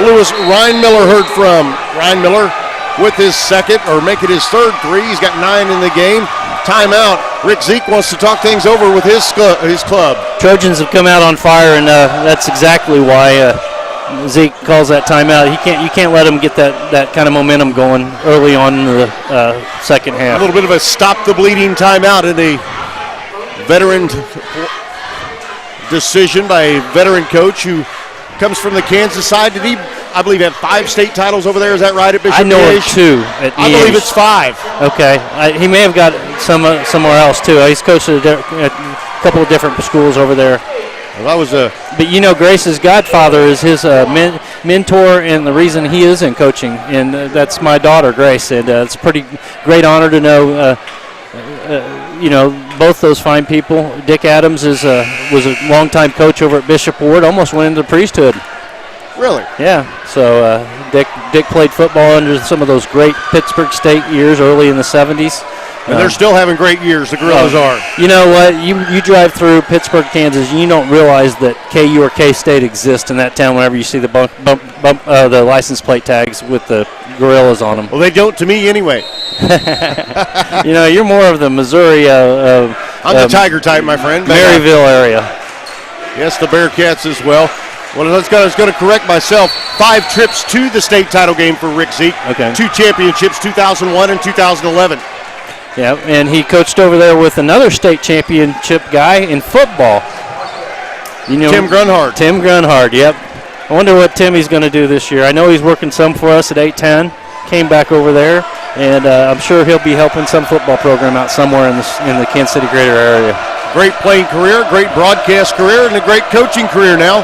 Lewis Ryan Miller heard from. Ryan Miller with his second, or make it his third three. He's got 9 in the game. Timeout. Rick Zeke wants to talk things over with his club. Trojans have come out on fire, and that's exactly why Zeke calls that timeout. You can't let him get that kind of momentum going early on in the second half. A little bit of a stop the bleeding timeout in a veteran decision by a veteran coach who comes from the Kansas side. Did he, I believe, have 5 state titles over there? Is that right at Bishop? I know of Miege? 2 at I believe it's 5. Okay. He may have got somewhere else, too. He's coached at a couple of different schools over there. Well, that was a. But you know, Grace's godfather is his mentor, and the reason he is in coaching, and that's my daughter, Grace. And it's a pretty great honor to know, both those fine people. Dick Adams was a longtime coach over at Bishop Ward, almost went into the priesthood. Really? Yeah. So Dick played football under some of those great Pittsburgh State years early in the 70s. And they're still having great years, the Gorillas are. You know what? You drive through Pittsburgh, Kansas, and you don't realize that KU or K-State exist in that town whenever you see the the license plate tags with the Gorillas on them. Well, they don't to me anyway. You're more of the Missouri. I'm the Tiger type, my friend. Maryville area. Yes, the Bearcats as well. Well, I was going to correct myself. 5 trips to the state title game for Rick Zeke. Okay. 2 championships, 2001 and 2011. Yeah, and he coached over there with another state championship guy in football. Tim Grunhard. Tim Grunhard, yep. I wonder what Timmy's going to do this year. I know he's working some for us at 810. Came back over there, and I'm sure he'll be helping some football program out somewhere in the Kansas City greater area. Great playing career, great broadcast career, and a great coaching career now.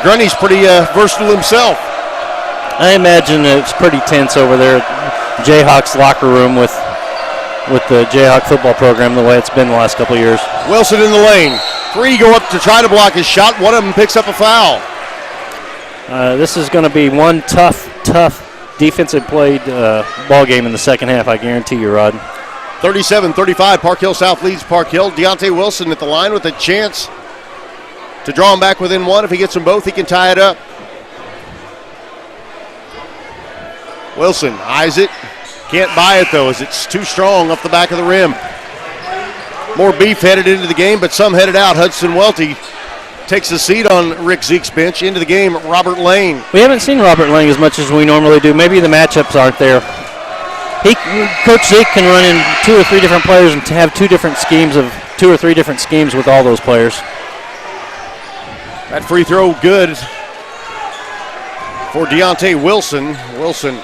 Grunny's pretty versatile himself. I imagine it's pretty tense over there at Jayhawks locker room with the Jayhawk football program the way it's been the last couple of years. Wilson in the lane. 3 go up to try to block his shot. One of them picks up a foul. This is going to be one tough defensive played ball game in the second half, I guarantee you, Rod. 37-35, Park Hill South leads Park Hill. Deontay Wilson at the line with a chance to draw him back within 1. If he gets them both, he can tie it up. Wilson eyes it. Can't buy it, though, as it's too strong off the back of the rim. More beef headed into the game, but some headed out. Hudson Welty takes a seat on Rick Zeke's bench. Into the game, Robert Lane. We haven't seen Robert Lane as much as we normally do. Maybe the matchups aren't there. Coach Zeke can run in 2 or 3 different players and have 2 or 3 different schemes with all those players. That free throw good for Deontay Wilson. Wilson,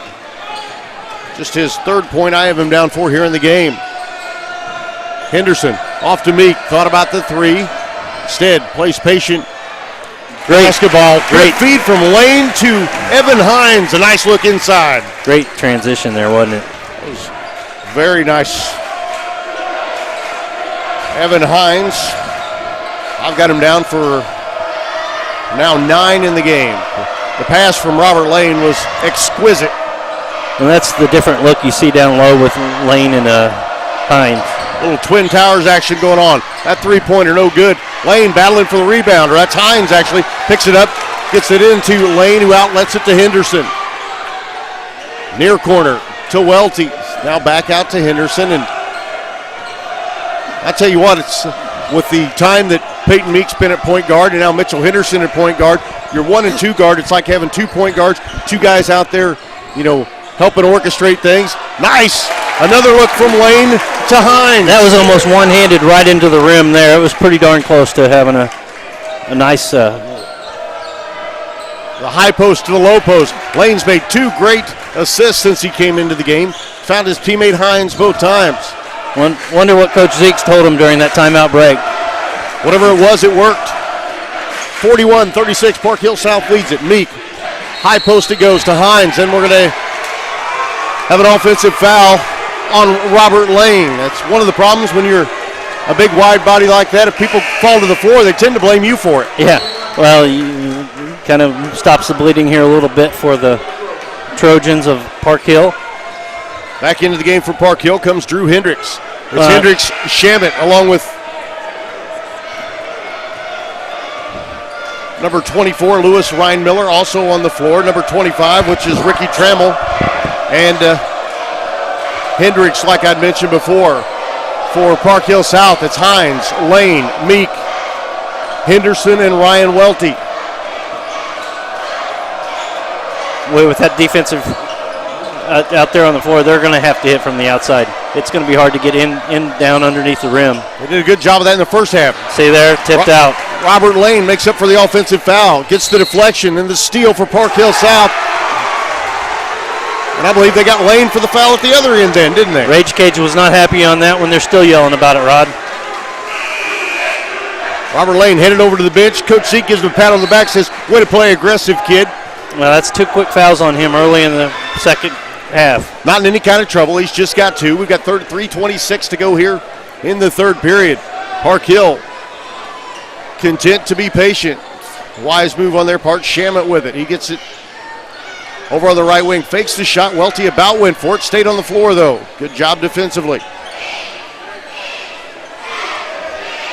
just his 3rd point I have him down for here in the game. Henderson off to Meek. Thought about the 3. Instead, plays patient. Great basketball. Great feed from Lane to Evan Hines. A nice look inside. Great transition there, wasn't it? That was very nice. Evan Hines. I've got him down for now 9 in the game. The pass from Robert Lane was exquisite. And that's the different look you see down low with Lane and Hines. Little Twin Towers action going on. That 3-pointer no good. Lane battling for the rebounder. That's Hines actually. Picks it up, gets it into Lane, who outlets it to Henderson. Near corner to Welty. Now back out to Henderson, and I tell you what, it's with the time that Peyton Meek's been at point guard and now Mitchell Henderson at point guard, your 1 and 2 guard, it's like having 2 point guards, 2 guys out there, helping orchestrate things. Nice. Another look from Lane to Hines. That was almost one-handed right into the rim there. It was pretty darn close to having a nice... the high post to the low post. Lane's made 2 great assists since he came into the game. Found his teammate Hines both times. Wonder what Coach Zeeks told him during that timeout break. Whatever it was, it worked. 41-36, Park Hill South leads it. Meek, high post it goes to Hines. Then we're going to have an offensive foul on Robert Lane. That's one of the problems when you're a big wide body like that. If people fall to the floor, they tend to blame you for it. Yeah, well, you kind of stops the bleeding here a little bit for the Trojans of Park Hill. Back into the game for Park Hill comes Drew Hendricks. It's Hendricks, Shamit, along with number 24, Lewis Ryan Miller, also on the floor. Number 25, which is Ricky Trammell. And Hendricks, like I'd mentioned before, for Park Hill South, it's Hines, Lane, Meek, Henderson, and Ryan Welty. With that defensive out there on the floor, they're going to have to hit from the outside. It's going to be hard to get in down underneath the rim. They did a good job of that in the first half. See there, tipped out. Robert Lane makes up for the offensive foul, gets the deflection and the steal for Park Hill South. And I believe they got Lane for the foul at the other end then, didn't they? Rage Cage was not happy on that one. They're still yelling about it, Rod. Robert Lane headed over to the bench. Coach Zeke gives him a pat on the back, says, way to play aggressive, kid. Well, that's 2 quick fouls on him early in the second half. Not in any kind of trouble. He's just got 2. We've got 3:26 to go here in the third period. Park Hill content to be patient. Wise move on their part. Shamit with it. He gets it over on the right wing. Fakes the shot. Welty about went for it. Stayed on the floor, though. Good job defensively.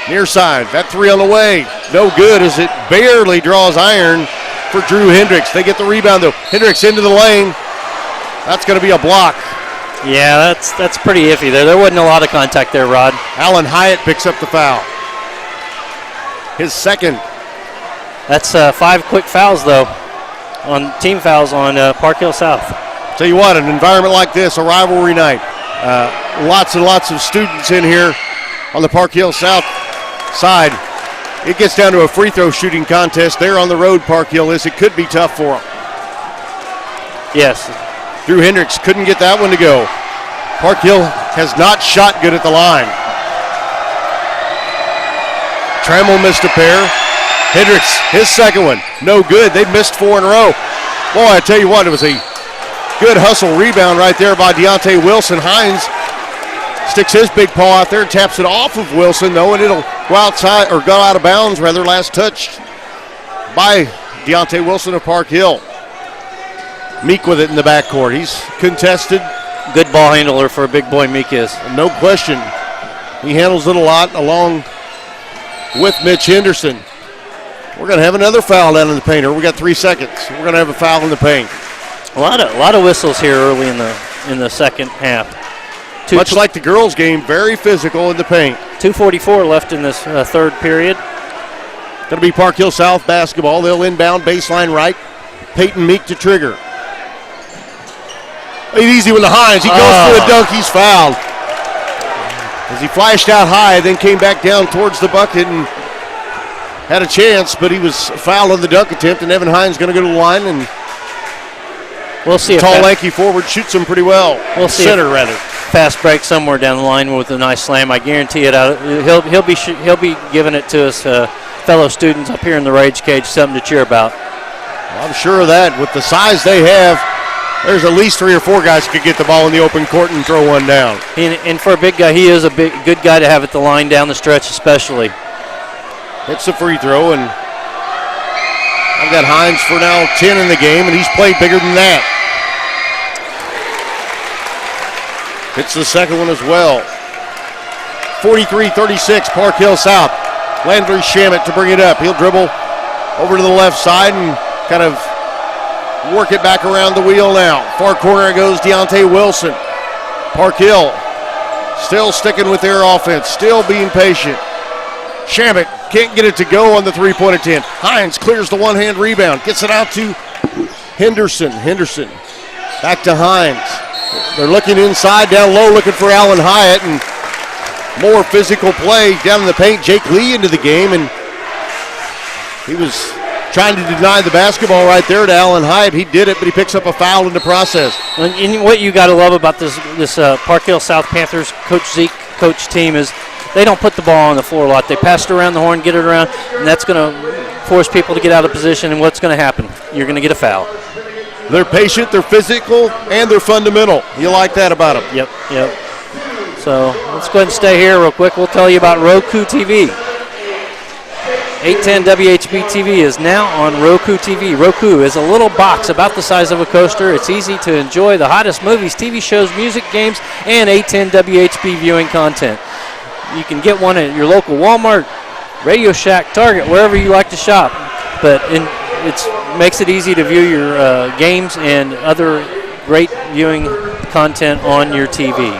Near side. That 3 on the way. No good as it barely draws iron for Drew Hendricks. They get the rebound, though. Hendricks into the lane. That's going to be a block. Yeah, that's pretty iffy there. There wasn't a lot of contact there, Rod. Alan Hyatt picks up the foul. His second. That's 5 quick fouls, though, on team fouls on Park Hill South. Tell you what, an environment like this, a rivalry night, lots and lots of students in here on the Park Hill South side. It gets down to a free throw shooting contest. There on the road, Park Hill is. It could be tough for them. Yes. Drew Hendricks couldn't get that one to go. Park Hill has not shot good at the line. Trammell missed a pair. Hendricks, his second one, no good. They've missed 4 in a row. Boy, I tell you what, it was a good hustle rebound right there by Deontay Wilson. Hines sticks his big paw out there and taps it off of Wilson, though, and it'll go outside, or go out of bounds, rather, last touched by Deontay Wilson of Park Hill. Meek with it in the backcourt. He's contested. Good ball handler for a big boy, Meek is. No question. He handles it a lot along with Mitch Henderson. We're going to have another foul down in the paint. We got 3 seconds. We're going to have a foul in the paint. A lot of whistles here early in the second half. Much like the girls' game, very physical in the paint. 2:44 left in this third period. Going to be Park Hill South basketball. They'll inbound baseline right. Peyton Meek to trigger. Easy with the Hines. He goes for the dunk. He's fouled. As he flashed out high, then came back down towards the bucket and had a chance, but he was fouled on the dunk attempt, and Evan Hines going to go to the line, and we'll see. Tall, lanky forward shoots him pretty well. We'll see. Center, rather. Fast break somewhere down the line with a nice slam. I guarantee it. He'll be giving it to us fellow students up here in the Rage Cage, something to cheer about. Well, I'm sure of that. With the size they have, there's at least 3 or 4 guys who could get the ball in the open court and throw one down. And for a big guy, he is a good guy to have at the line down the stretch, especially. Hits the free throw, and I've got Hines for now 10 in the game, and he's played bigger than that. Hits the second one as well. 43-36, Park Hill South. Landry Shamit to bring it up. He'll dribble over to the left side and kind of work it back around the wheel now. Far corner goes Deontay Wilson. Park Hill Still sticking with their offense, still being patient. Shamit can't get it to go on the three-point attempt. Hines clears the one-hand rebound, gets it out to Henderson. Henderson back to Hines. They're looking inside, down low, looking for Allen Hyatt, and more physical play down in the paint. Jake Lee into the game, and he was trying to deny the basketball right there to Allen Hyatt. He did it, but he picks up a foul in the process. And what you got to love about this Park Hill South Panthers Coach Zeke coach team is they don't put the ball on the floor a lot. They pass it around the horn, get it around, and that's going to force people to get out of position. And what's going to happen? You're going to get a foul. They're patient, they're physical, and they're fundamental. You like that about them. Yep. So let's go ahead and stay here real quick. We'll tell you about Roku TV. 810 WHB TV is now on Roku TV. Roku is a little box about the size of a coaster. It's easy to enjoy the hottest movies, TV shows, music, games, and 810 WHB viewing content. You can get one at your local Walmart, Radio Shack, Target, wherever you like to shop. But it makes it easy to view your games and other great viewing content on your TV.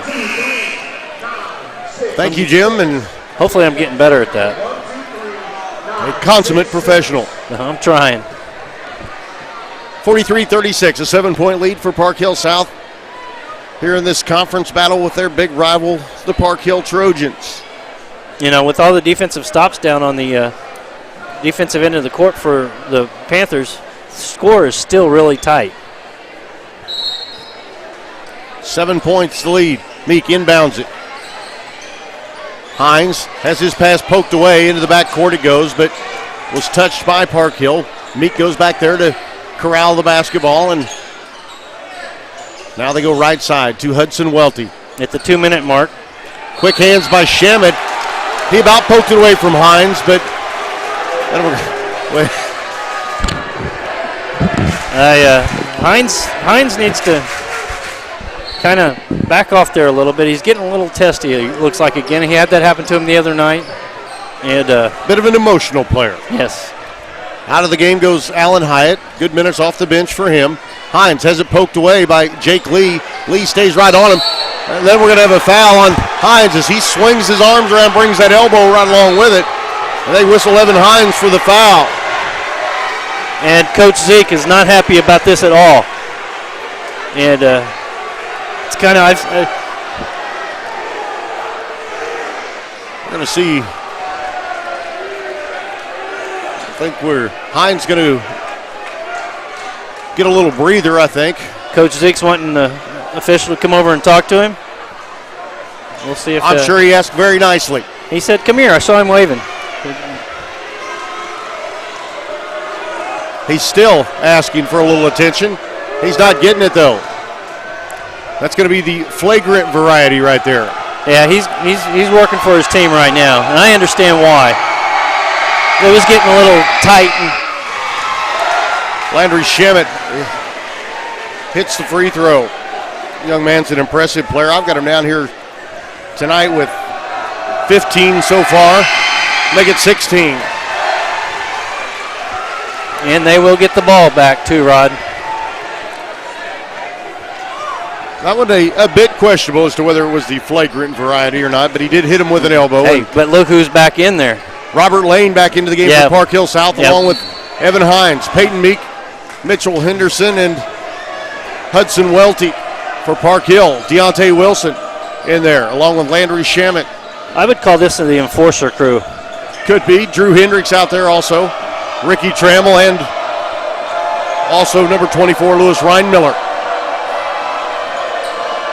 Thank you, Jim, and hopefully I'm getting better at that. A consummate professional. I'm trying. 43-36, a 7-point lead for Park Hill South here in this conference battle with their big rival, the Park Hill Trojans. You know, with all the defensive stops down on the defensive end of the court for the Panthers, the score is still really tight. 7 points the lead. Meek inbounds it. Hines has his pass poked away into the backcourt. It goes, but was touched by Park Hill. Meek goes back there to corral the basketball, and now they go right side to Hudson Welty. At the 2-minute mark. Quick hands by Shamit. He about poked it away from Hines, but Hines needs to kind of back off there a little bit. He's getting a little testy, it looks like, again. He had that happen to him the other night. And bit of an emotional player. Yes. Out of the game goes Allen Hyatt. Good minutes off the bench for him. Hines has it poked away by Jake Lee. Lee stays right on him. And then we're going to have a foul on Hines as he swings his arms around, brings that elbow right along with it. And they whistle Evan Hines for the foul. And Coach Zeke is not happy about this at all. And it's kind of, we're going to see. I think Hines going to get a little breather, I think. Coach Zeke's wanting the official to come over and talk to him. We'll see if. I'm sure he asked very nicely. He said, "Come here." I saw him waving. He's still asking for a little attention. He's not getting it, though. That's going to be the flagrant variety right there. Yeah, he's working for his team right now, and I understand why. It was getting a little tight. Landry Shamit hits the free throw. Young man's an impressive player. I've got him down here tonight with 15 so far. Make it 16. And they will get the ball back too, Rod. That one a bit questionable as to whether it was the flagrant variety or not, but he did hit him with an elbow. Hey, but look who's back in there. Robert Lane back into the game for Park Hill South, along with Evan Hines, Peyton Meek, Mitchell Henderson, and Hudson Welty for Park Hill. Deontay Wilson in there, along with Landry Shamit. I would call this the enforcer crew. Could be. Drew Hendricks out there also. Ricky Trammell and also number 24, Lewis Ryan Miller.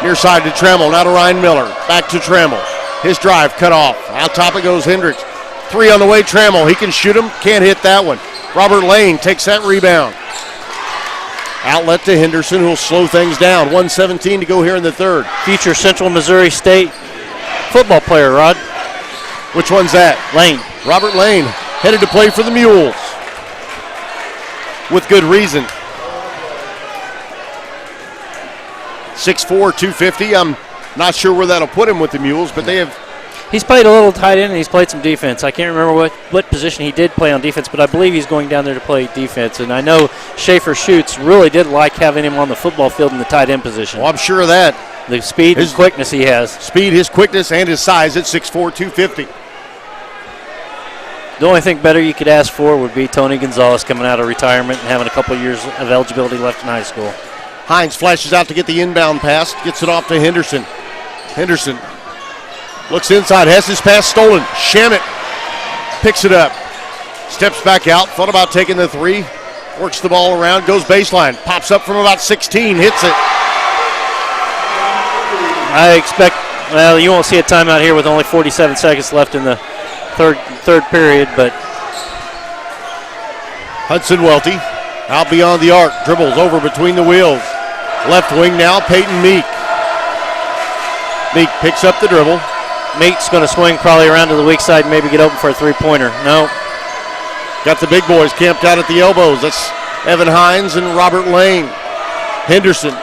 Near side to Trammell, now to Ryan Miller. Back to Trammell. His drive cut off. Out top it goes Hendricks. 3 on the way, Trammell. He can shoot him, can't hit that one. Robert Lane takes that rebound. Outlet to Henderson, who will slow things down. 1:17 to go here in the third. Future Central Missouri State football player, Rod. Which one's that? Lane. Robert Lane, headed to play for the Mules. With good reason. 6'4", 250. I'm not sure where that'll put him with the Mules, but they have. He's played a little tight end and he's played some defense. I can't remember what position he did play on defense, but I believe he's going down there to play defense. And I know Schaefer Schutz really did like having him on the football field in the tight end position. Well, I'm sure of that. the speed and quickness he has. Speed, his quickness, and his size at 6'4", 250. The only thing better you could ask for would be Tony Gonzalez coming out of retirement and having a couple years of eligibility left in high school. Hines flashes out to get the inbound pass, gets it off to Henderson. Henderson looks inside, has his pass stolen. Shamit picks it up, steps back out, thought about taking the three, works the ball around, goes baseline, pops up from about 16, hits it. I expect, well, you won't see a timeout here with only 47 seconds left in the third period, but Hudson Welty out beyond the arc, dribbles over between the wheels. Left wing now, Peyton Meek. Meek picks up the dribble. Meek's going to swing probably around to the weak side and maybe get open for a three-pointer. No. Got the big boys camped out at the elbows. That's Evan Hines and Robert Lane. Henderson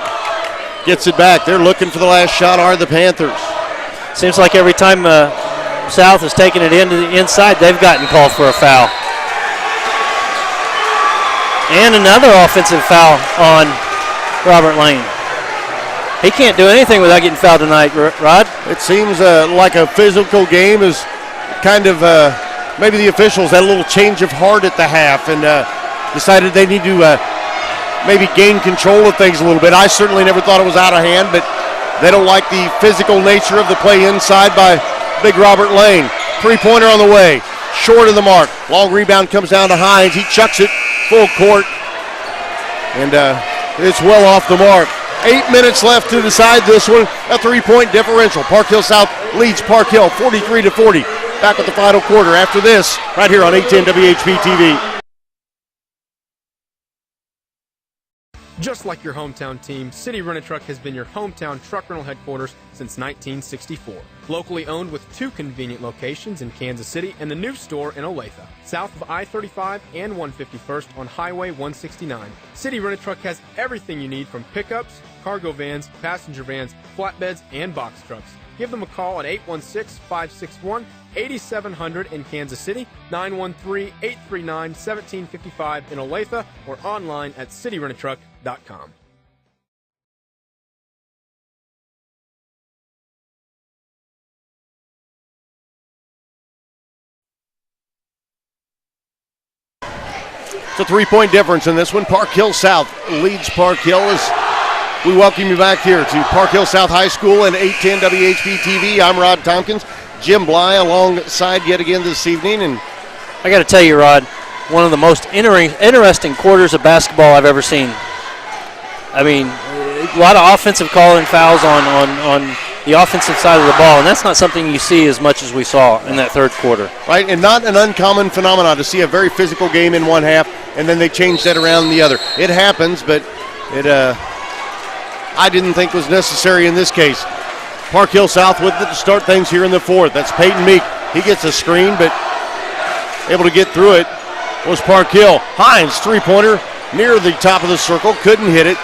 gets it back. They're looking for the last shot, are the Panthers. Seems like every time South has taken it into the inside, they've gotten called for a foul. And another offensive foul on Robert Lane. He can't do anything without getting fouled tonight, Rod. It seems like a physical game is kind of, maybe the officials had a little change of heart at the half and decided they need to maybe gain control of things a little bit. I certainly never thought it was out of hand, but they don't like the physical nature of the play inside by big Robert Lane. Three-pointer on the way, short of the mark. Long rebound comes down to Hines. He chucks it full court, and it's well off the mark. 8 minutes left to decide this one. A three-point differential. Park Hill South leads Park Hill 43-40. Back with the final quarter after this, right here on 810 WHB TV. Just like your hometown team, City Rent-A-Truck has been your hometown truck rental headquarters since 1964. Locally owned with 2 convenient locations in Kansas City and the new store in Olathe, south of I-35 and 151st on Highway 169. City Rent-A-Truck has everything you need from pickups, cargo vans, passenger vans, flatbeds, and box trucks. Give them a call at 816-561-8700 in Kansas City, 913-839-1755 in Olathe, or online at cityrent-a-truck.com. It's a three-point difference in this one. Park Hill South leads Park Hill as we welcome you back here to Park Hill South High School and 810 WHB TV. I'm Rod Tompkins. Jim Bly alongside yet again this evening. And I got to tell you, Rod, one of the most interesting quarters of basketball I've ever seen. I mean, a lot of offensive calling fouls on the offensive side of the ball, and that's not something you see as much as we saw in that third quarter. Right, and not an uncommon phenomenon to see a very physical game in one half, and then they change that around in the other. It happens, but it I didn't think was necessary in this case. Park Hill South with it to start things here in the fourth. That's Peyton Meek. He gets a screen, but able to get through it was Park Hill. Hines, three-pointer, near the top of the circle, couldn't hit it.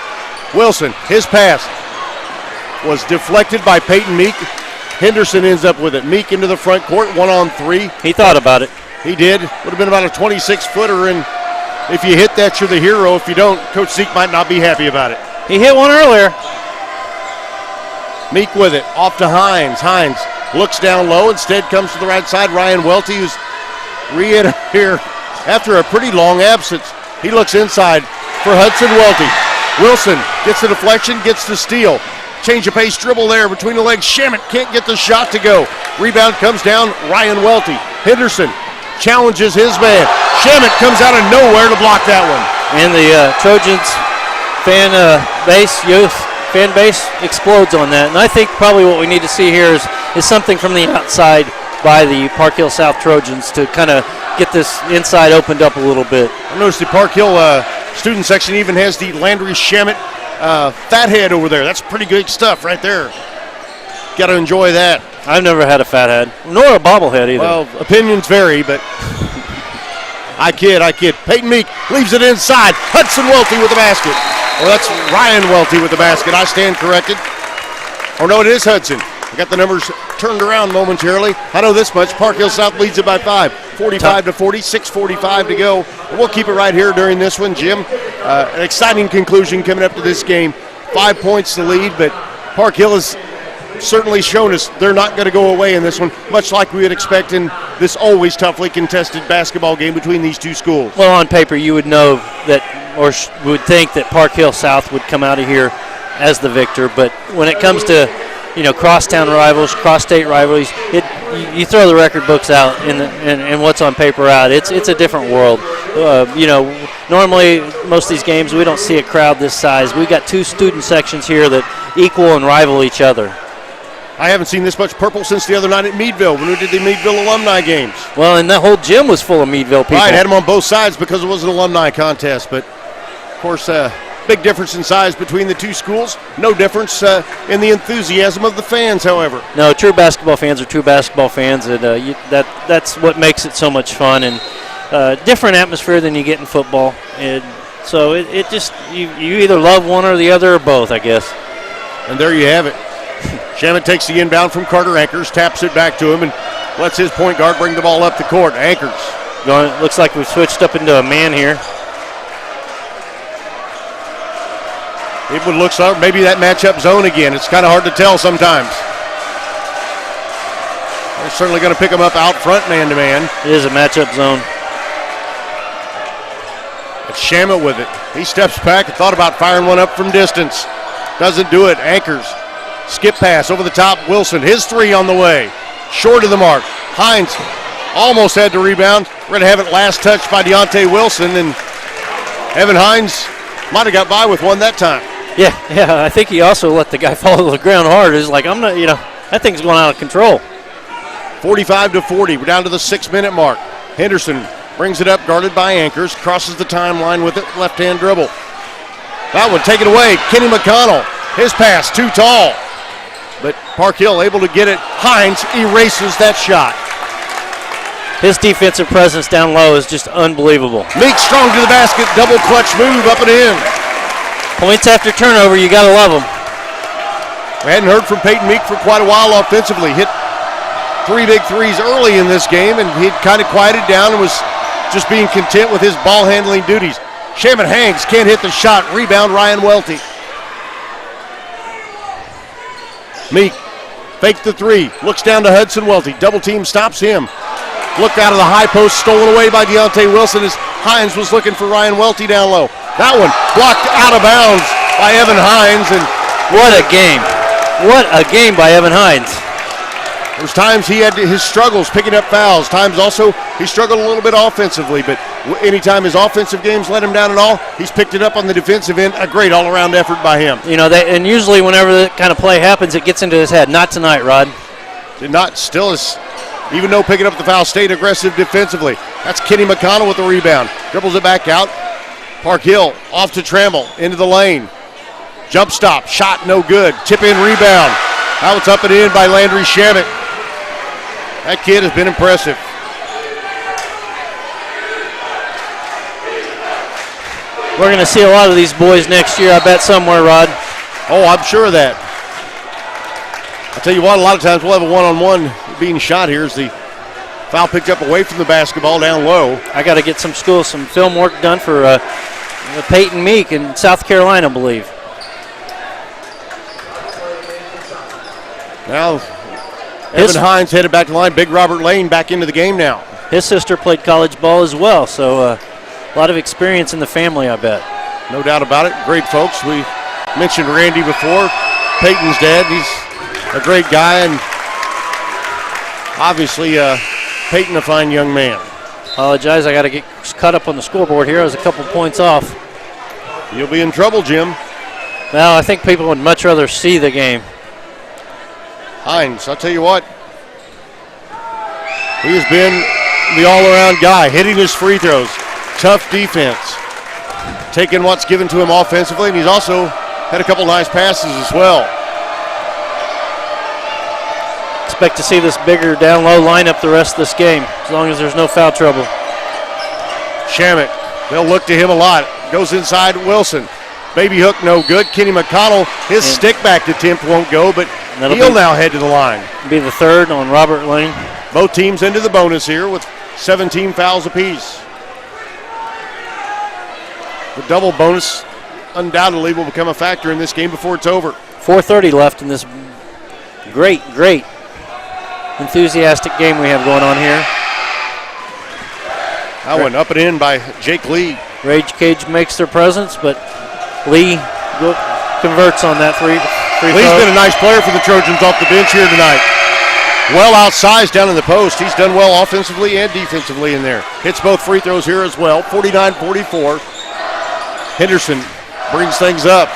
Wilson, his pass was deflected by Peyton Meek. Henderson ends up with it. Meek into the front court, 1-on-3. He thought about it. He did. Would have been about a 26-footer, and if you hit that, you're the hero. If you don't, Coach Zeke might not be happy about it. He hit one earlier. Meek with it, off to Hines. Hines looks down low, instead comes to the right side. Ryan Welty, who's re-entered here after a pretty long absence. He looks inside for Hudson Welty. Wilson gets the deflection, gets the steal. Change of pace dribble there between the legs. Shamit can't get the shot to go. Rebound comes down, Ryan Welty. Henderson challenges his man. Shamit comes out of nowhere to block that one. And the Trojans fan base explodes on that. And I think probably what we need to see here is something from the outside by the Park Hill South Trojans to kind of get this inside opened up a little bit. I noticed the Park Hill student section even has the Landry Shamit fathead over there. That's pretty good stuff right there. Got to enjoy that. I've never had a fathead, nor a bobblehead either. Well, opinions vary, but I kid. Peyton Meek leaves it inside. Hudson Welty with the basket. Well, that's Ryan Welty with the basket. I stand corrected. Oh, no, it is Hudson. I got the numbers turned around momentarily. I know this much. Park Hill South leads it by 5. 45-40, 6:45 to go. And we'll keep it right here during this one, Jim. An exciting conclusion coming up to this game. 5 points to lead, but Park Hill has certainly shown us they're not going to go away in this one, much like we would expect in this always toughly contested basketball game between these two schools. Well, on paper, you would know that, or would think that Park Hill South would come out of here as the victor. But when it comes to, crosstown rivals, cross-state rivalries, you throw the record books out and what's on paper out. It's a different world. Normally most of these games we don't see a crowd this size. We've got two student sections here that equal and rival each other. I haven't seen this much purple since the other night at Meadville when we did the Meadville alumni games. Well, and that whole gym was full of Meadville people. Right, had them on both sides because it was an alumni contest. But, of course, big difference in size between the two schools. No difference in the enthusiasm of the fans, however. No, true basketball fans are true basketball fans, and that's what makes it so much fun. And different atmosphere than you get in football. And so it just, you either love one or the other or both, I guess. And there you have it. Shamet takes the inbound from Carter Anchors, taps it back to him, and lets his point guard bring the ball up the court. Anchors. Looks like we've switched up into a man here. It would look like maybe that matchup zone again. It's kind of hard to tell sometimes. They're certainly going to pick him up out front man-to-man. It is a matchup zone. It's Shamet with it. He steps back and thought about firing one up from distance. Doesn't do it. Anchors. Skip pass over the top. Wilson, his three on the way. Short of the mark. Hines almost had the rebound. We're going to have it last touched by Deontay Wilson, and Evan Hines might have got by with one that time. Yeah, I think he also let the guy fall to the ground hard. It's like, I'm not, that thing's going out of control. 45-40. We're down to the 6-minute mark. Henderson brings it up, guarded by Anchors, crosses the timeline with it, left-hand dribble. That one taken away. Kenny McConnell. His pass, too tall. But Park Hill able to get it. Hines erases that shot. His defensive presence down low is just unbelievable. Meek strong to the basket, double clutch move up and in. Points after turnover, you got to love them. We hadn't heard from Peyton Meek for quite a while offensively. Hit 3 big threes early in this game, and he'd kind of quieted down and was just being content with his ball handling duties. Shamet Hanks can't hit the shot. Rebound, Ryan Welty. Meek faked the three. Looks down to Hudson Welty. Double team stops him. Look out of the high post, stolen away by Deontay Wilson as Hines was looking for Ryan Welty down low. That one blocked out of bounds by Evan Hines. And what a game. What a game by Evan Hines. There's times he had his struggles picking up fouls. Times also he struggled a little bit offensively. But anytime his offensive games let him down at all, he's picked it up on the defensive end. A great all-around effort by him. And usually whenever that kind of play happens, it gets into his head. Not tonight, Rod. Not still is. Even though picking up the foul, stayed aggressive defensively. That's Kenny McConnell with the rebound. Dribbles it back out. Park Hill off to Tramble, into the lane. Jump stop, shot no good. Tip in rebound. Now it's up and in by Landry Shamet. That kid has been impressive. We're going to see a lot of these boys next year, I bet, somewhere, Rod. Oh, I'm sure of that. I'll tell you what, a lot of times we'll have a one-on-one being shot here as the foul picked up away from the basketball down low. I got to get some film work done for Peyton Meek in South Carolina, I believe. Now, Evan Hines headed back to the line. Big Robert Lane back into the game now. His sister played college ball as well, so a lot of experience in the family, I bet. No doubt about it. Great folks. We mentioned Randy before, Peyton's dad. He's a great guy, and obviously Peyton a fine young man. Apologize, I got to get caught up on the scoreboard here. I was a couple points off. You'll be in trouble, Jim. Well, I think people would much rather see the game. Hines, I'll tell you what, he has been the all-around guy, hitting his free throws, tough defense, taking what's given to him offensively, and he's also had a couple nice passes as well. Expect to see this bigger down-low lineup the rest of this game, as long as there's no foul trouble. Shamet, they'll look to him a lot. Goes inside Wilson. Baby hook no good. Kenny McConnell, his stick back attempt won't go, but he'll now head to the line. Be the third on Robert Lane. Both teams into the bonus here with 17 fouls apiece. The double bonus undoubtedly will become a factor in this game before it's over. 4:30 left in this great enthusiastic game we have going on here. That one up and in by Jake Lee. Rage Cage makes their presence, but Lee converts on that free Lee's throw. been a nice player for the Trojans off the bench here tonight. Well outsized down in the post. He's done well offensively and defensively in there. Hits both free throws here as well. 49-44. Henderson brings things up.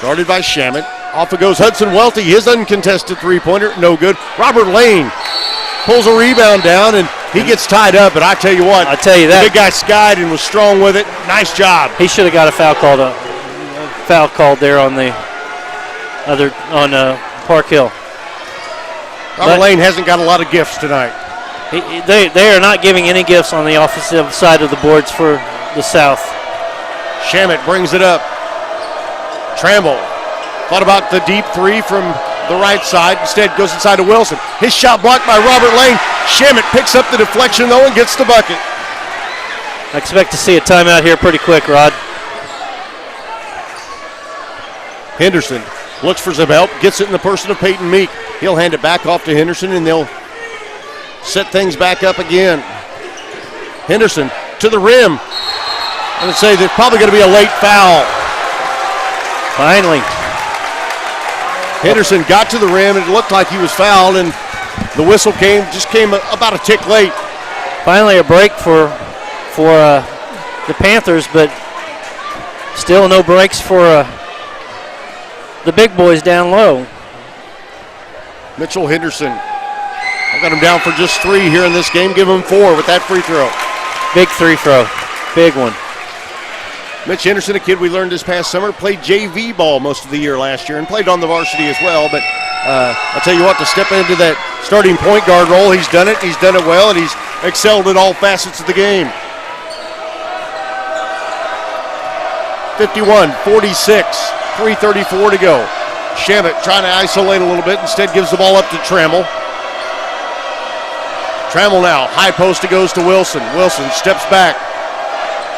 Guarded by Shamit. Off it goes Hudson Welty. His uncontested three-pointer, no good. Robert Lane pulls a rebound down, and he gets tied up. But I tell you what, I tell you that the big guy skied and was strong with it. Nice job. he should have got a foul called there on the other on Park Hill. Robert Lane hasn't got a lot of gifts tonight. They are not giving any gifts on the offensive side of the boards for the South. Shamit brings it up. Tramble thought about the deep three from the right side. Instead goes inside to Wilson. His shot blocked by Robert Lane. Shamit picks up the deflection though and gets the bucket. I expect to see a timeout here pretty quick, Rod. Henderson looks for some help. Gets it in the person of Peyton Meek. He'll hand it back off to Henderson and they'll set things back up again. Henderson to the rim. I would say there's probably going to be a late foul. Finally. Henderson got to the rim, and it looked like he was fouled, and the whistle came about a tick late. Finally a break for the Panthers, but still no breaks for the big boys down low. Mitchell Henderson. I got him down for just 3 here in this game. Give him 4 with that free throw. Big free throw. Big one. Mitch Henderson, a kid we learned this past summer, played JV ball most of the year last year and played on the varsity as well. But I'll tell you what, to step into that starting point guard role, he's done it. He's done it well, and he's excelled in all facets of the game. 51-46, 3:34 to go. Shamit trying to isolate a little bit, instead gives the ball up to Trammell. Trammell now, high post, it goes to Wilson. Wilson steps back.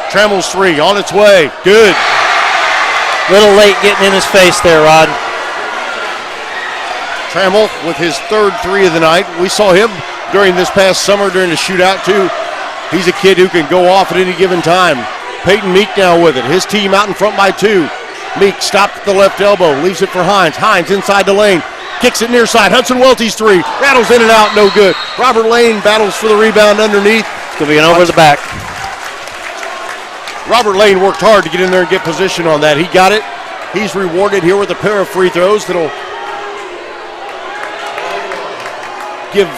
Trammell's three on its way. Good. Little late getting in his face there, Rod. Trammell with his 3rd three of the night. We saw him during this past summer during the shootout too. He's a kid who can go off at any given time. Peyton Meek now with it. His team out in front by 2. Meek stopped at the left elbow, leaves it for Hines. Hines inside the lane, kicks it near side. Hudson Welty's three, rattles in and out, no good. Robert Lane battles for the rebound underneath. It's going to be an over the back. Robert Lane worked hard to get in there and get position on that. He got it. He's rewarded here with a pair of free throws that'll give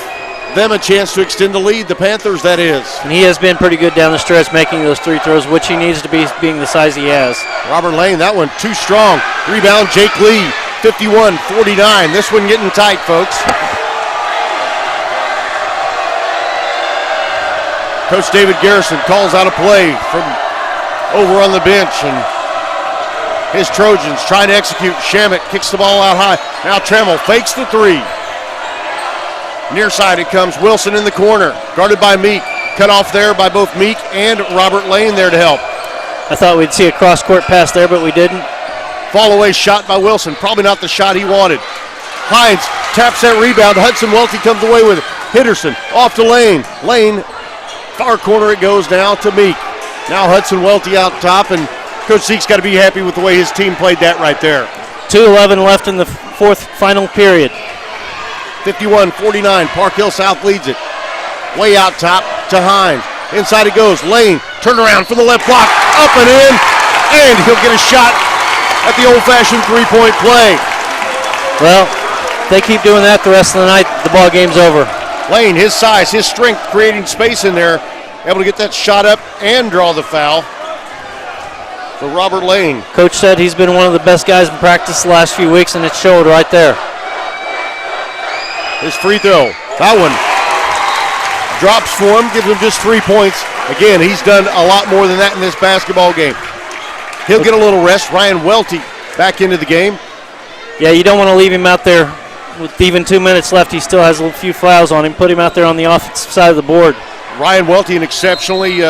them a chance to extend the lead, the Panthers, that is. And he has been pretty good down the stretch making those 3 throws, which he needs to be, being the size he has. Robert Lane, that one too strong. Rebound, Jake Lee, 51-49. This one getting tight, folks. Coach David Garrison calls out a play from over on the bench, and his Trojans trying to execute. Shamit kicks the ball out high. Now Trammell fakes the 3. Near side it comes. Wilson in the corner, guarded by Meek. Cut off there by both Meek and Robert Lane there to help. I thought we'd see a cross-court pass there, but we didn't. Fall away shot by Wilson. Probably not the shot he wanted. Hines taps that rebound. Hudson Welty comes away with it. Henderson off to Lane. Lane, far corner it goes now to Meek. Now Hudson Welty out top, and Coach Zeke's got to be happy with the way his team played that right there. 2:11 left in the 4th final period. 51-49, Park Hill South leads it. Way out top to Hines. Inside it goes. Lane, turn around for the left block. Up and in, and he'll get a shot at the old-fashioned three-point play. Well, if they keep doing that the rest of the night, the ball game's over. Lane, his size, his strength, creating space in there, able to get that shot up and draw the foul for Robert Lane. Coach said he's been one of the best guys in practice the last few weeks, and it showed right there. His free throw, that one drops for him, gives him just 3 points. Again, he's done a lot more than that in this basketball game. He'll get a little rest. Ryan Welty back into the game. Yeah, you don't want to leave him out there with even 2 minutes left. He still has a few fouls on him. Put him out there on the offensive side of the board. Ryan Welty, an exceptionally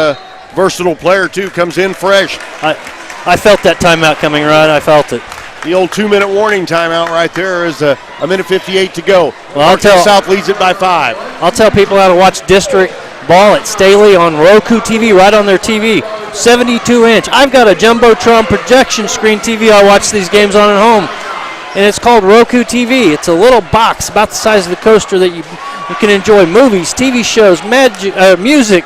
versatile player, too, comes in fresh. I felt that timeout coming, Rod. I felt it. The old 2-minute warning timeout right there is a minute 58 to go. Well, South leads it by 5. I'll tell people how to watch district ball at Staley on Roku TV, right on their TV. 72-inch. I've got a Jumbotron projection screen TV I watch these games on at home, and it's called Roku TV. It's a little box about the size of the coaster that you can enjoy movies, TV shows, music.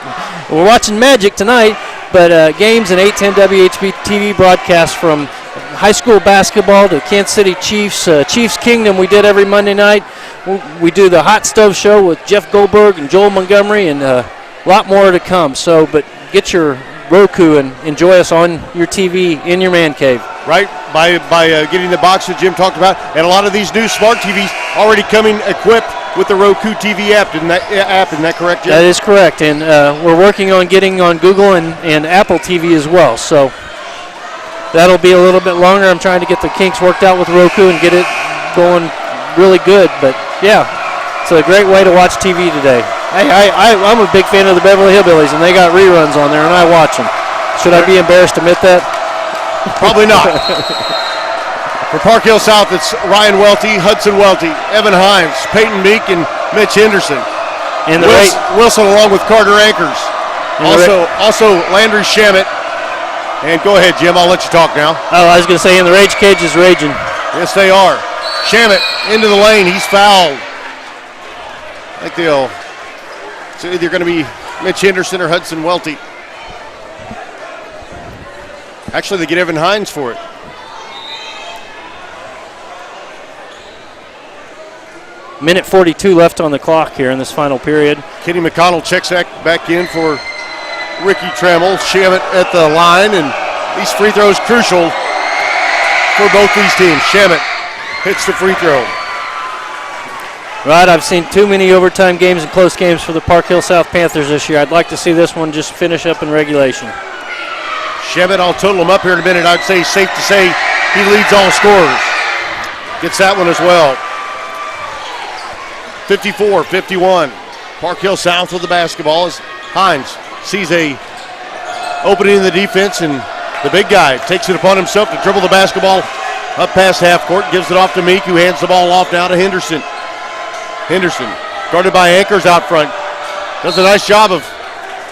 We're watching Magic tonight, but games and 810 WHB TV broadcasts from high school basketball to Kansas City Chiefs. Chiefs Kingdom we did every Monday night. We do the Hot Stove Show with Jeff Goldberg and Joel Montgomery, and a lot more to come. So, but get your Roku and enjoy us on your TV in your man cave. Right, by getting the box that Jim talked about, and a lot of these new smart TVs already coming equipped with the Roku TV app. Isn't that correct, Jim? That is correct, and we're working on getting on Google and Apple TV as well. So that'll be a little bit longer. I'm trying to get the kinks worked out with Roku and get it going really good. But yeah, it's a great way to watch TV today. Hey, I'm a big fan of the Beverly Hillbillies, and they got reruns on there, and I watch them. Should I be embarrassed to admit that? Probably not. For Park Hill South, it's Ryan Welty, Hudson Welty, Evan Hines, Peyton Meek, and Mitch Henderson. And Wilson along with Carter Anchors. Also Landry Shamit. And go ahead, Jim. I'll let you talk now. Oh, I was going to say, and the Rage Cage is raging. Yes, they are. Shamit into the lane. He's fouled. I think it's either going to be Mitch Henderson or Hudson Welty. Actually, they get Evan Hines for it. Minute 42 left on the clock here in this final period. Kenny McConnell checks back in for Ricky Trammell. Shamit at the line, and these free throws crucial for both these teams. Shamit hits the free throw. Right, I've seen too many overtime games and close games for the Park Hill South Panthers this year. I'd like to see this one just finish up in regulation. Shamit, I'll total him up here in a minute. I'd say safe to say he leads all scorers. Gets that one as well. 54-51. Park Hill South with the basketball as Hines sees a opening in the defense, and the big guy takes it upon himself to dribble the basketball up past half court, gives it off to Meek, who hands the ball off now to Henderson. Henderson, guarded by Anchors out front, does a nice job of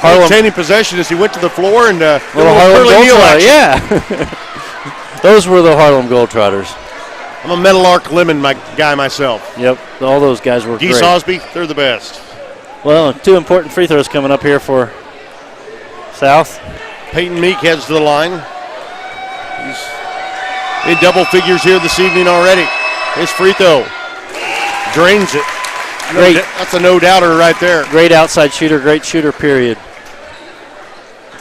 maintaining possession as he went to the floor and little Harlem Globetrotters. Yeah. Those were the Harlem Globetrotters. I'm a Meadowlark Lemon guy myself. Yep, all those guys were Geese great. Osby, they're the best. Well, two important free throws coming up here for South. Peyton Meek heads to the line. He's in double figures here this evening already. His free throw drains it. Great. That's a no-doubter right there. Great outside shooter, great shooter, period.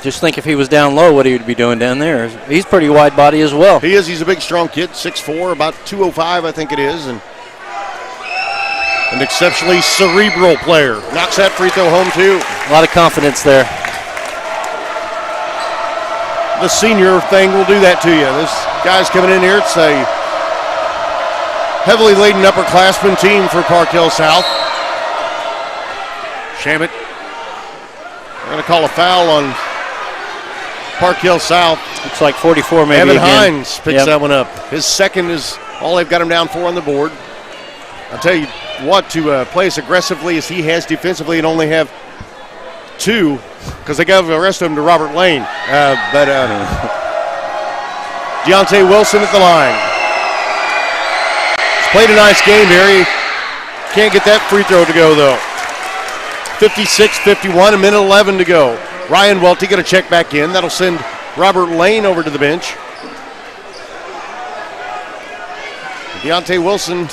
Just think if he was down low, what he would be doing down there. He's pretty wide body as well. He is. He's a big, strong kid, 6'4", about 205, I think it is, and an exceptionally cerebral player. Knocks that free throw home, too. A lot of confidence there. The senior thing will do that to you. This guy's coming in here. It's a heavily laden upperclassman team for Park Hill South. Shamit. We're going to call a foul on Park Hill South. Looks like 44 maybe Evan again. Hines picks that one up. His second is all they've got him down for on the board. I'll tell you what, to play as aggressively as he has defensively and only have two, because they gave the rest of them to Robert Lane. But Deontay Wilson at the line. He's played a nice game here. He can't get that free throw to go, though. 56-51, a minute 11 to go. Ryan Welty going to check back in. That'll send Robert Lane over to the bench. Deontay Wilson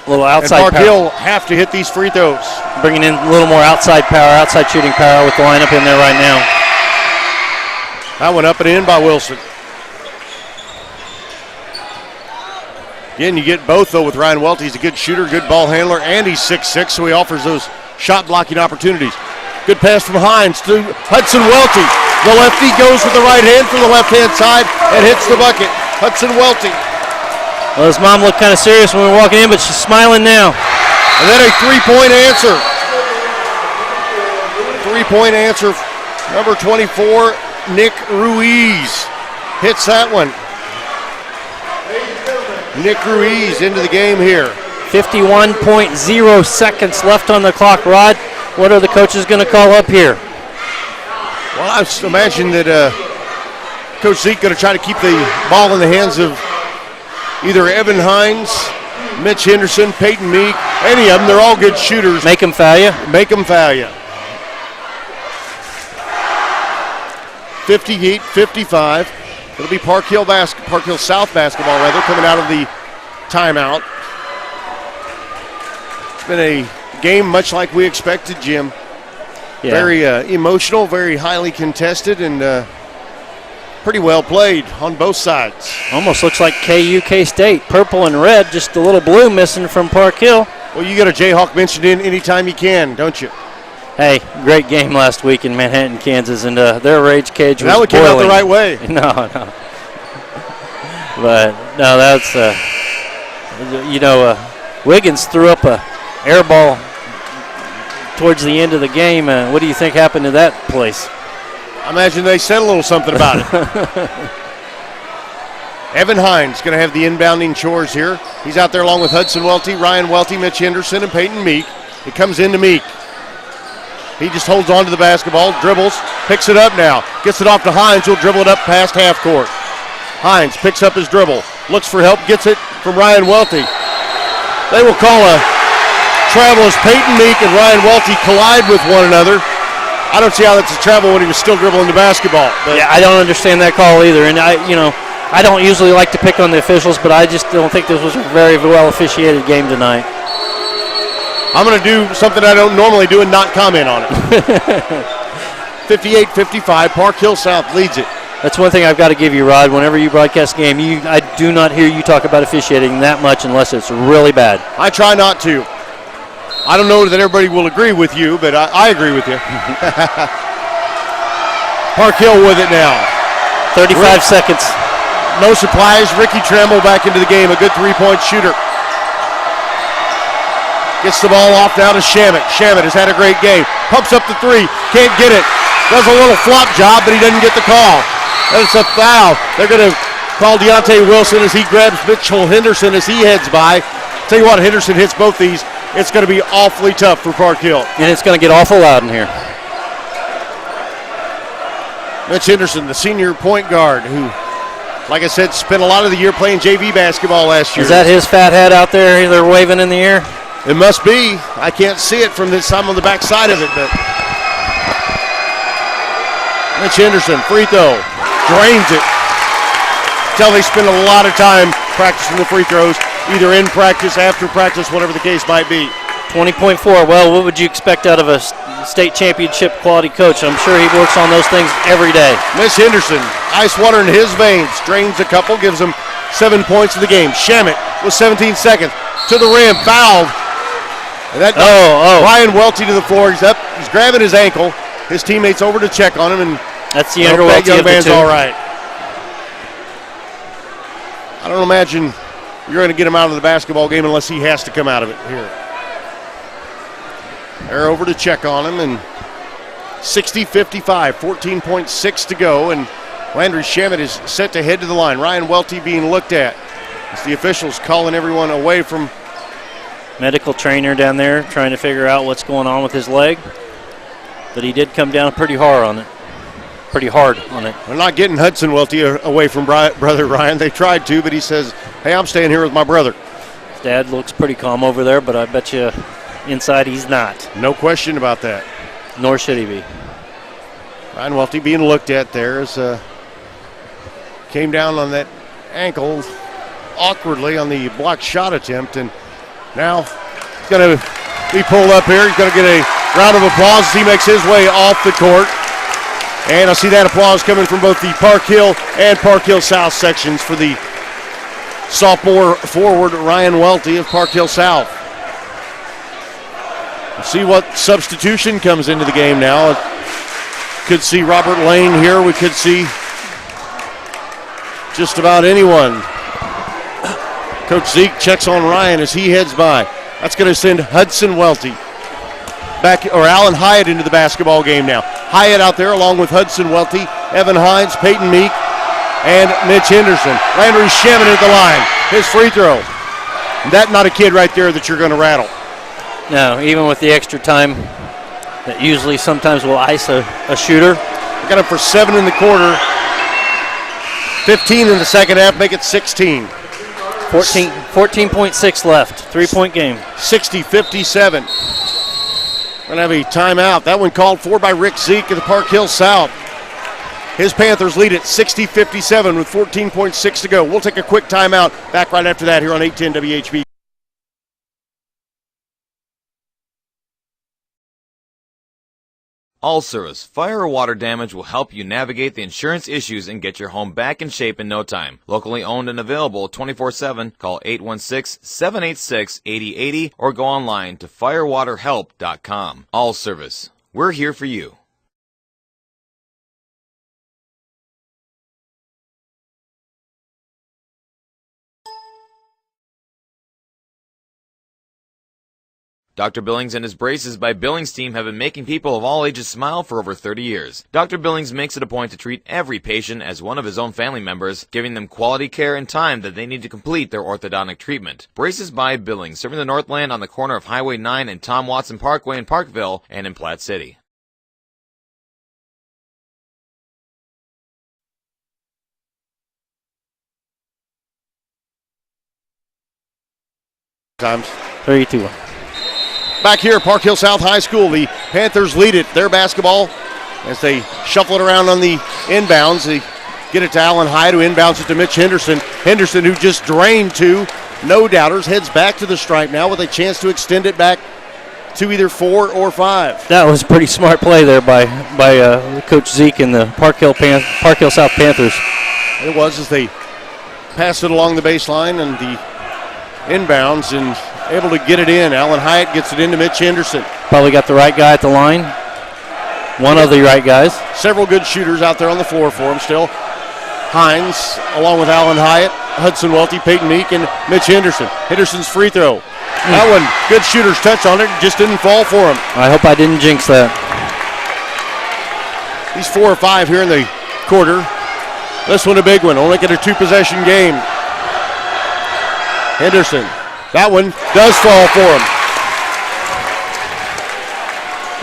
a little outside and Park power. Hill have to hit these free throws. Bringing in a little more outside power, outside shooting power with the lineup in there right now. That one up and in by Wilson. Again, you get both, though, with Ryan Welty. He's a good shooter, good ball handler, and he's 6'6", so he offers those shot blocking opportunities. Good pass from Hines to Hudson Welty. The lefty goes with the right hand from the left-hand side and hits the bucket. Hudson Welty. Well, his mom looked kind of serious when we were walking in, but she's smiling now. And then a three-point answer. Three-point answer. Number 24, Nick Ruiz hits that one. Nick Ruiz into the game here. 51.0 seconds left on the clock. Rod, what are the coaches going to call up here? Well, I imagine that Coach Zeke going to try to keep the ball in the hands of either Evan Hines, Mitch Henderson, Peyton Meek, any of them. They're all good shooters. Make them foul you. Make them foul you. 58-55. It'll be Park Hill South basketball, coming out of the timeout. It's been a game much like we expected, Jim. Yeah. Very emotional, very highly contested, and pretty well played on both sides. Almost looks like KU K-State. Purple and red, just a little blue missing from Park Hill. Well, you get a Jayhawk mentioned in anytime you can, don't you? Hey, great game last week in Manhattan, Kansas, and their rage cage was that one came out the boiling. right way. No. But, no, that's, Wiggins threw up a air ball towards the end of the game. What do you think happened to that place? I imagine they said a little something about it. Evan Hines going to have the inbounding chores here. He's out there along with Hudson Welty, Ryan Welty, Mitch Henderson, and Peyton Meek. It comes into Meek. He just holds on to the basketball, dribbles, picks it up now. Gets it off to Hines, who'll dribble it up past half court. Hines picks up his dribble, looks for help, gets it from Ryan Welty. They will call a travel as Peyton Meek and Ryan Welty collide with one another. I don't see how that's a travel when he was still dribbling the basketball. But yeah, I don't understand that call either. And I don't usually like to pick on the officials, but I just don't think this was a very well officiated game tonight. I'm going to do something I don't normally do and not comment on it. 58-55, Park Hill South leads it. That's one thing I've got to give you, Rod. Whenever you broadcast a game, I do not hear you talk about officiating that much unless it's really bad. I try not to. I don't know that everybody will agree with you, but I agree with you. Park Hill with it now. 35 seconds. No surprise, Ricky Tremble back into the game, a good three-point shooter. Gets the ball off now to Shamit. Shamit has had a great game. Pumps up the three, can't get it. Does a little flop job, but he doesn't get the call. And it's a foul. They're going to call Deontay Wilson as he grabs Mitchell Henderson as he heads by. Tell you what, Henderson hits both these. It's going to be awfully tough for Park Hill. And it's going to get awful loud in here. Mitch Henderson, the senior point guard, who, like I said, spent a lot of the year playing JV basketball last year. Is that his fat head out there they're waving in the air? It must be. I can't see it from this side on the back side of it, but Mitch Henderson, free throw, drains it. Tell they spend a lot of time practicing the free throws, either in practice, after practice, whatever the case might be. 20.4. Well, what would you expect out of a state championship quality coach? I'm sure he works on those things every day. Mitch Henderson, ice water in his veins, drains a couple, gives him 7 points in the game. Shamit with 17 seconds to the rim, fouled. And that Ryan Welty to the floor. He's up. He's grabbing his ankle. His teammates over to check on him, and that's the younger Welty young of the man's two. all right. I don't imagine you're going to get him out of the basketball game unless he has to come out of it here. They're over to check on him, and 60-55, 14.6 to go, and Landry Shamit is set to head to the line. Ryan Welty being looked at as the officials calling everyone away from. Medical trainer down there trying to figure out what's going on with his leg. But he did come down pretty hard on it. They're not getting Hudson Welty away from brother Ryan. They tried to, but he says, hey, I'm staying here with my brother. His dad looks pretty calm over there, but I bet you inside he's not. No question about that. Nor should he be. Ryan Welty being looked at there as came down on that ankle awkwardly on the blocked shot attempt, and now he's going to be pulled up here. He's going to get a round of applause as he makes his way off the court. And I see that applause coming from both the Park Hill and Park Hill South sections for the sophomore forward Ryan Welty of Park Hill South. We'll see what substitution comes into the game now. Could see Robert Lane here. We could see just about anyone. Coach Zeke checks on Ryan as he heads by. That's going to send Hudson Welty back, or Alan Hyatt into the basketball game now. Hyatt out there along with Hudson Welty, Evan Hines, Peyton Meek, and Mitch Henderson. Landry Shamit at the line. his free throw. That's not a kid right there that you're going to rattle. No, even with the extra time that usually sometimes will ice a shooter. Got him for 7 in the quarter. 15 in the second half, make it 16. 14.6 left, 3-point game. 60-57. We're going to have a timeout. That one called for by Rick Zeke of the Park Hill South. His Panthers lead at 60-57 with 14.6 to go. We'll take a quick timeout. Back right after that here on 810 WHB. All Service Fire or water damage will help you navigate the insurance issues and get your home back in shape in no time. Locally owned and available 24/7. Call 816-786-8080 or go online to firewaterhelp.com. All Service. We're here for you. Dr. Billings and his Braces by Billings team have been making people of all ages smile for over 30 years. Dr. Billings makes it a point to treat every patient as one of his own family members, giving them quality care and time that they need to complete their orthodontic treatment. Braces by Billings, serving the Northland on the corner of Highway 9 and Tom Watson Parkway in Parkville and in Platte City. Times. 32. Back here at Park Hill South High School, the Panthers lead it. Their basketball as they shuffle it around on the inbounds. They get it to Allen Hyde, who inbounds it to Mitch Henderson. Henderson, who just drained two no-doubters, heads back to the stripe now with a chance to extend it back to either 4 or 5. That was a pretty smart play there by Coach Zeke and the Park Hill South Panthers. It was as they passed it along the baseline and the inbounds and able to get it in. Allen Hyatt gets it into Mitch Henderson. Probably got the right guy at the line. One of the right guys. Several good shooters out there on the floor for him still. Hines, along with Allen Hyatt, Hudson Welty, Peyton Meek, and Mitch Henderson. Henderson's free throw. That one, good shooter's touch on it, just didn't fall for him. I hope I didn't jinx that. He's 4 or 5 here in the quarter. This one a big one, only get a 2-possession game. Henderson. That one does fall for him.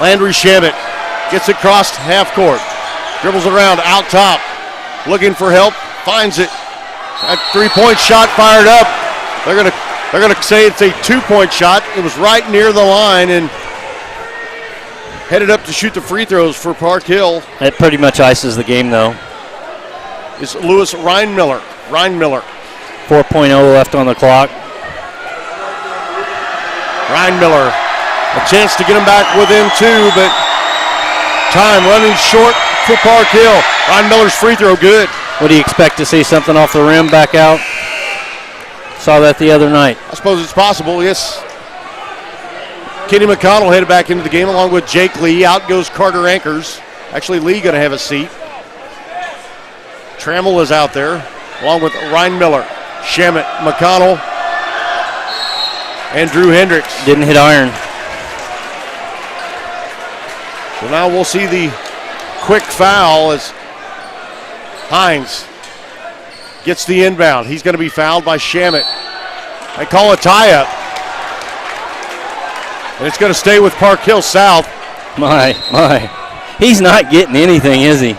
Landry Shamit gets it across half court. Dribbles around out top. Looking for help. Finds it. That 3-point shot fired up. They're gonna say it's a 2-point shot. It was right near the line and headed up to shoot the free throws for Park Hill. That pretty much ices the game though. Is Lewis Reinmiller. 4.0 left on the clock. Reinmiller, a chance to get him back within 2, but time running short for Park Hill. Reinmiller's free throw good. What do you expect to see? Something off the rim back out? Saw that the other night. I suppose it's possible, yes. Kenny McConnell headed back into the game along with Jake Lee. Out goes Carter Ankers. Actually, Lee going to have a seat. Trammell is out there along with Reinmiller, Shamit, McConnell, and Drew Hendricks. Didn't hit iron. So now we'll see the quick foul as Hines gets the inbound. He's going to be fouled by Shamit. They call a tie-up. And it's going to stay with Park Hill South. My. He's not getting anything, is he?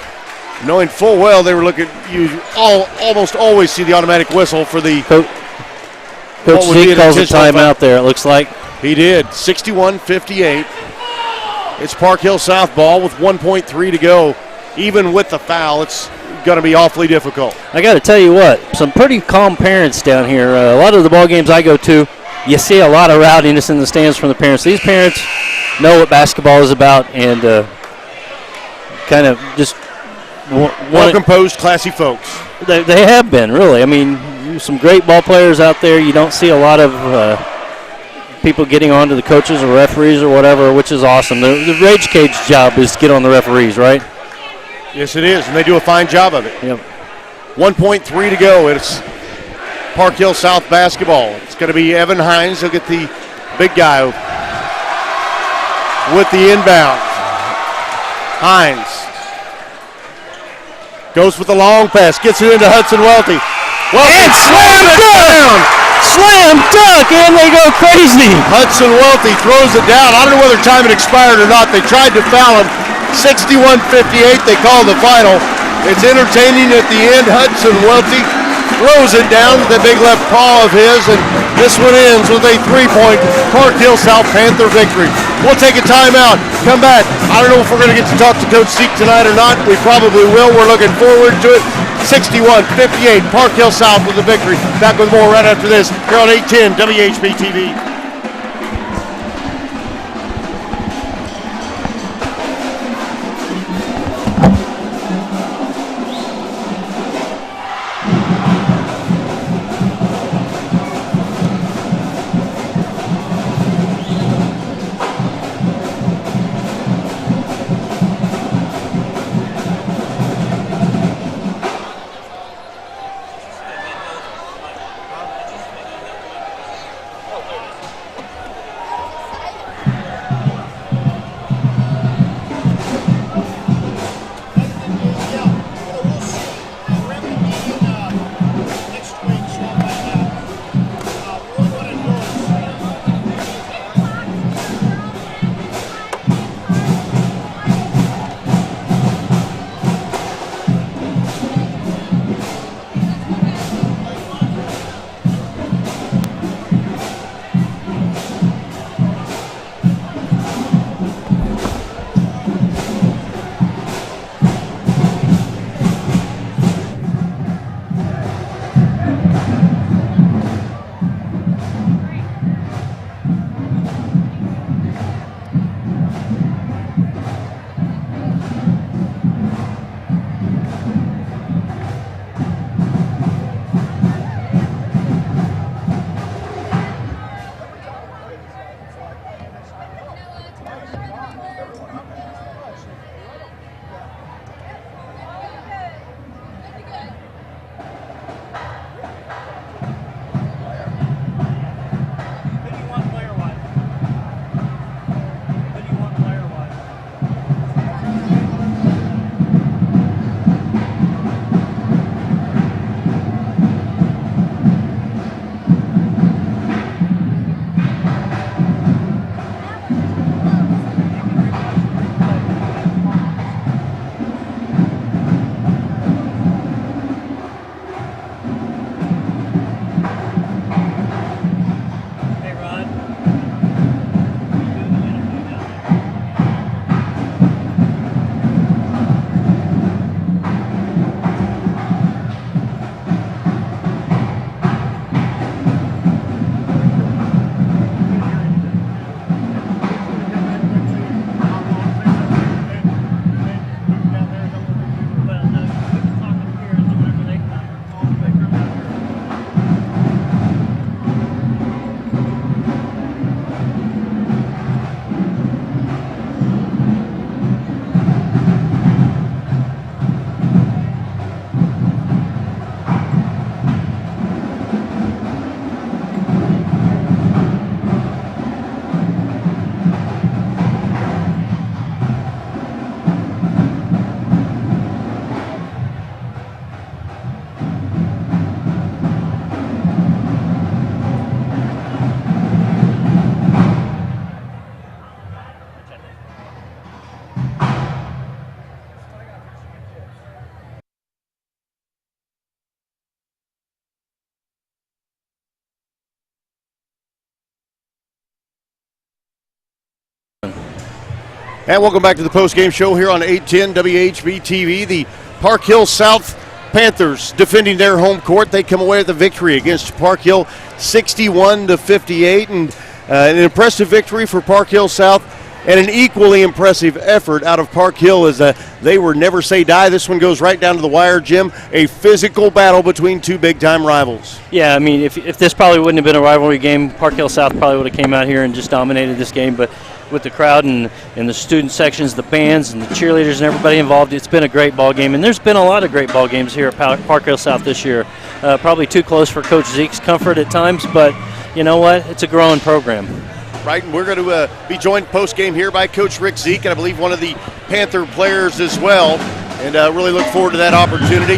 Knowing full well they were looking, you almost always see the automatic whistle for the... Coach Zeke calls a timeout there, it looks like. He did. 61-58. It's Park Hill South ball with 1.3 to go. Even with the foul, it's going to be awfully difficult. I got to tell you what, some pretty calm parents down here. A lot of the ball games I go to, you see a lot of rowdiness in the stands from the parents. These parents know what basketball is about and kind of just well-composed, classy folks. They have been, really. I mean, some great ball players out there. You don't see a lot of people getting on to the coaches or referees or whatever, which is awesome. The Rage Cage job is to get on the referees, right? Yes, it is, and they do a fine job of it. Yep. 1.3 to go. It's Park Hill South basketball. It's going to be Evan Hines. He'll get the big guy with the inbound. Hines goes with the long pass, gets it into Hudson Welty. And slam dunk! Slam dunk, and they go crazy. Hudson Welty throws it down. I don't know whether time had expired or not. They tried to foul him. 61-58, they call the final. It's entertaining at the end. Hudson Welty throws it down with the big left paw of his, and this one ends with a 3-point Park Hill South Panther victory. We'll take a timeout, come back. I don't know if we're going to get to talk to Coach Zeke tonight or not. We probably will. We're looking forward to it. 61-58, Park Hill South with the victory. Back with more right after this here on 810 WHB TV. And welcome back to the post-game show here on 810 WHB TV. The Park Hill South Panthers defending their home court. They come away with a victory against Park Hill 61-58. And an impressive victory for Park Hill South and an equally impressive effort out of Park Hill as they were never say die. This one goes right down to the wire, Jim. A physical battle between two big-time rivals. Yeah, I mean, if this probably wouldn't have been a rivalry game, Park Hill South probably would have came out here and just dominated this game. But with the crowd and the student sections, the bands and the cheerleaders and everybody involved, it's been a great ball game. And there's been a lot of great ball games here at Park Hill South this year. Probably too close for Coach Zeke's comfort at times, but you know what? It's a growing program. Right, and we're going to be joined post-game here by Coach Rick Zeke, and I believe one of the Panther players as well, and really look forward to that opportunity.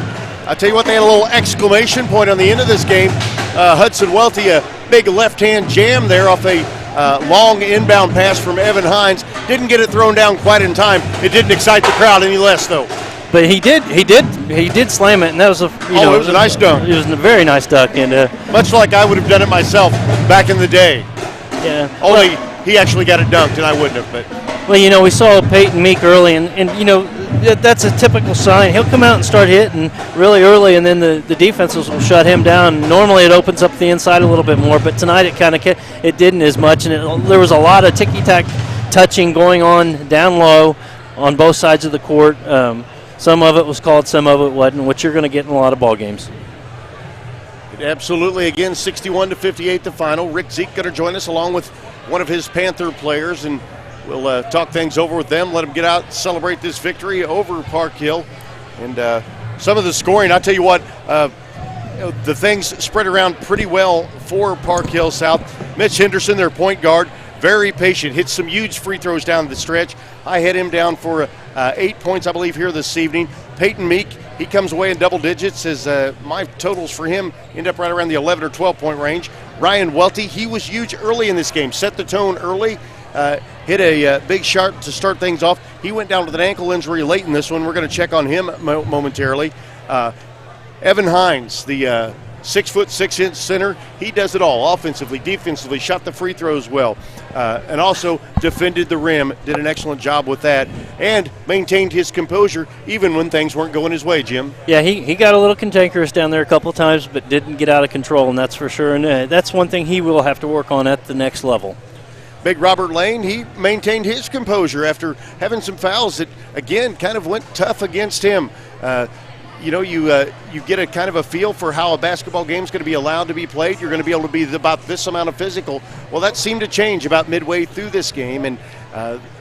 I'll tell you what, they had a little exclamation point on the end of this game. Hudson Welty, a big left-hand jam there off a long inbound pass from Evan Hines. Didn't get it thrown down quite in time. It didn't excite the crowd any less, though. But he did slam it, and that was it was a nice dunk. It was a very nice dunk, and much like I would have done it myself back in the day. Yeah. Only he actually got it dunked, and I wouldn't have. But well, we saw Peyton Meek early, and that's a typical sign. He'll come out and start hitting really early, and then the defenses will shut him down. Normally it opens up the inside a little bit more, but tonight it didn't as much, and there was a lot of ticky-tack touching going on down low on both sides of the court. Some of it was called, some of it wasn't, which you're going to get in a lot of ball games. Absolutely. Again, 61-58 the final. Rick Zeke going to join us along with one of his Panther players, and we'll talk things over with them, let them get out, celebrate this victory over Park Hill. And some of the scoring, I'll tell you what, the things spread around pretty well for Park Hill South. Mitch Henderson, their point guard, very patient, hit some huge free throws down the stretch. I had him down for 8 points, I believe, here this evening. Peyton Meek, he comes away in double digits as my totals for him end up right around the 11 or 12-point range. Ryan Welty, he was huge early in this game, set the tone early, hit a big shot to start things off. He went down with an ankle injury late in this one. We're going to check on him momentarily. Evan Hines, the 6'6" center, he does it all, offensively, defensively, shot the free throws well, and also defended the rim, did an excellent job with that, and maintained his composure even when things weren't going his way, Jim. Yeah, he got a little cantankerous down there a couple of times, but didn't get out of control, and that's for sure, and that's one thing he will have to work on at the next level. Big Robert Lane, he maintained his composure after having some fouls that, again, kind of went tough against him. You get a kind of a feel for how a basketball game is going to be allowed to be played. You're going to be able to be about this amount of physical. Well, that seemed to change about midway through this game, and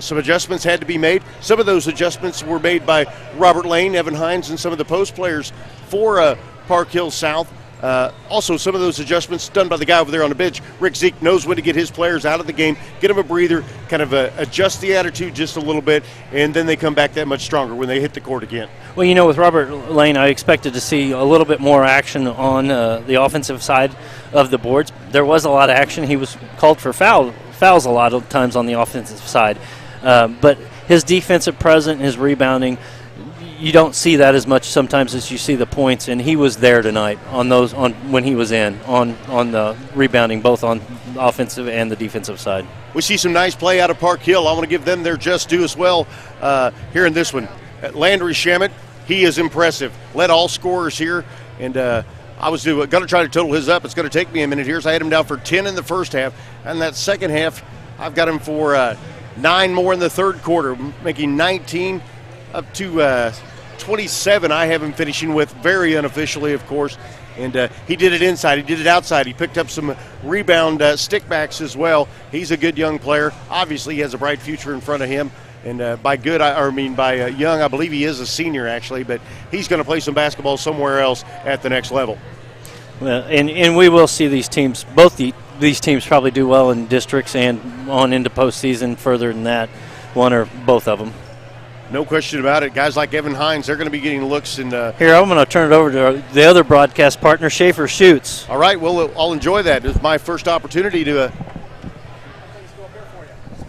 some adjustments had to be made. Some of those adjustments were made by Robert Lane, Evan Hines, and some of the post players for Park Hill South. Also, some of those adjustments done by the guy over there on the bench. Rick Zeke knows when to get his players out of the game, get them a breather, kind of adjust the attitude just a little bit, and then they come back that much stronger when they hit the court again. Well, with Robert Lane, I expected to see a little bit more action on the offensive side of the boards. There was a lot of action. He was called for fouls a lot of times on the offensive side. But his defensive presence, his rebounding, you don't see that as much sometimes as you see the points, and he was there tonight on when he was on the rebounding, both on the offensive and the defensive side. We see some nice play out of Park Hill. I want to give them their just due as well here in this one. Landry Shamet, he is impressive. Led all scorers here, and I was going to try to total his up. It's going to take me a minute here, so I had him down for 10 in the first half, and that second half, I've got him for 9 more in the third quarter, making 19 up to 27 I have him finishing with, very unofficially, of course. And he did it inside. He did it outside. He picked up some rebound stickbacks as well. He's a good young player. Obviously, he has a bright future in front of him. And by young, I believe he is a senior, actually. But he's going to play some basketball somewhere else at the next level. Well, and we will see these teams, these teams probably do well in districts and on into postseason further than that, one or both of them. No question about it. Guys like Evan Hines, they're going to be getting looks. And here, I'm going to turn it over to the other broadcast partner, Schaefer Schutz. All right, well, I'll enjoy that. It's my first opportunity to.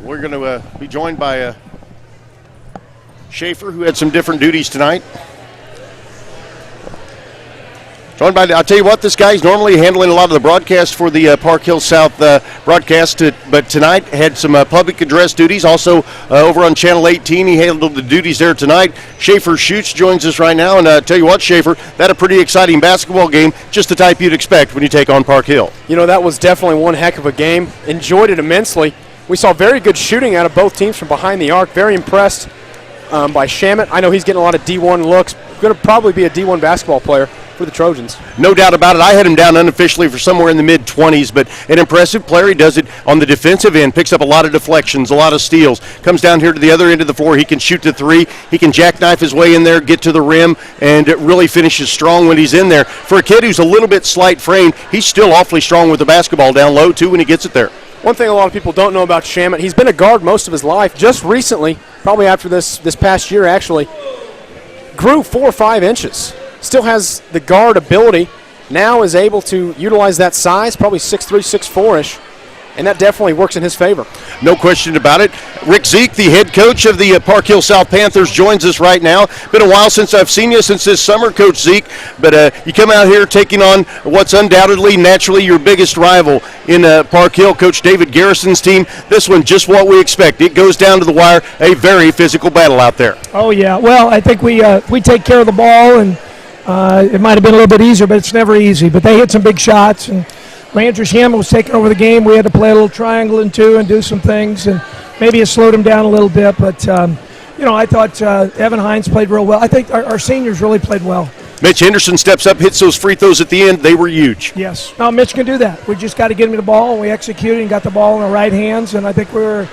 We're going to be joined by Schaefer, who had some different duties tonight. Joined by, I'll tell you what, this guy's normally handling a lot of the broadcast for the Park Hill South broadcast, but tonight had some public address duties. Also, over on Channel 18, he handled the duties there tonight. Schaefer Schutz joins us right now, and tell you what, Schaefer, that a pretty exciting basketball game, just the type you'd expect when you take on Park Hill. That was definitely one heck of a game. Enjoyed it immensely. We saw very good shooting out of both teams from behind the arc. Very impressed by Shamet. I know he's getting a lot of D1 looks. Going to probably be a D1 basketball player for the Trojans. No doubt about it. I had him down unofficially for somewhere in the mid-20s, but an impressive player. He does it on the defensive end, picks up a lot of deflections, a lot of steals, comes down here to the other end of the floor. He can shoot the three. He can jackknife his way in there, get to the rim, and it really finishes strong when he's in there. For a kid who's a little bit slight framed, he's still awfully strong with the basketball down low, too, when he gets it there. One thing a lot of people don't know about Shamet, he's been a guard most of his life. Just recently, probably after this past year actually, grew 4 or 5 inches. still has the guard ability, now is able to utilize that size, probably 6'3", 6'4"-ish, and that definitely works in his favor. No question about it. Rick Zeke, the head coach of the Park Hill South Panthers, joins us right now. Been a while since I've seen you, since this summer, Coach Zeke, but you come out here taking on what's undoubtedly, naturally, your biggest rival in Park Hill, Coach David Garrison's team. This one, just what we expect. It goes down to the wire, a very physical battle out there. Oh, yeah. Well, I think we take care of the ball, and it might have been a little bit easier, but it's never easy. But they hit some big shots, and Landry Shamma was taking over the game. We had to play a little triangle and two and do some things, and maybe it slowed him down a little bit. But, I thought Evan Hines played real well. I think our seniors really played well. Mitch Henderson steps up, hits those free throws at the end. They were huge. Yes. No, Mitch can do that. We just got to get him the ball, and we executed and got the ball in the right hands, and I think we were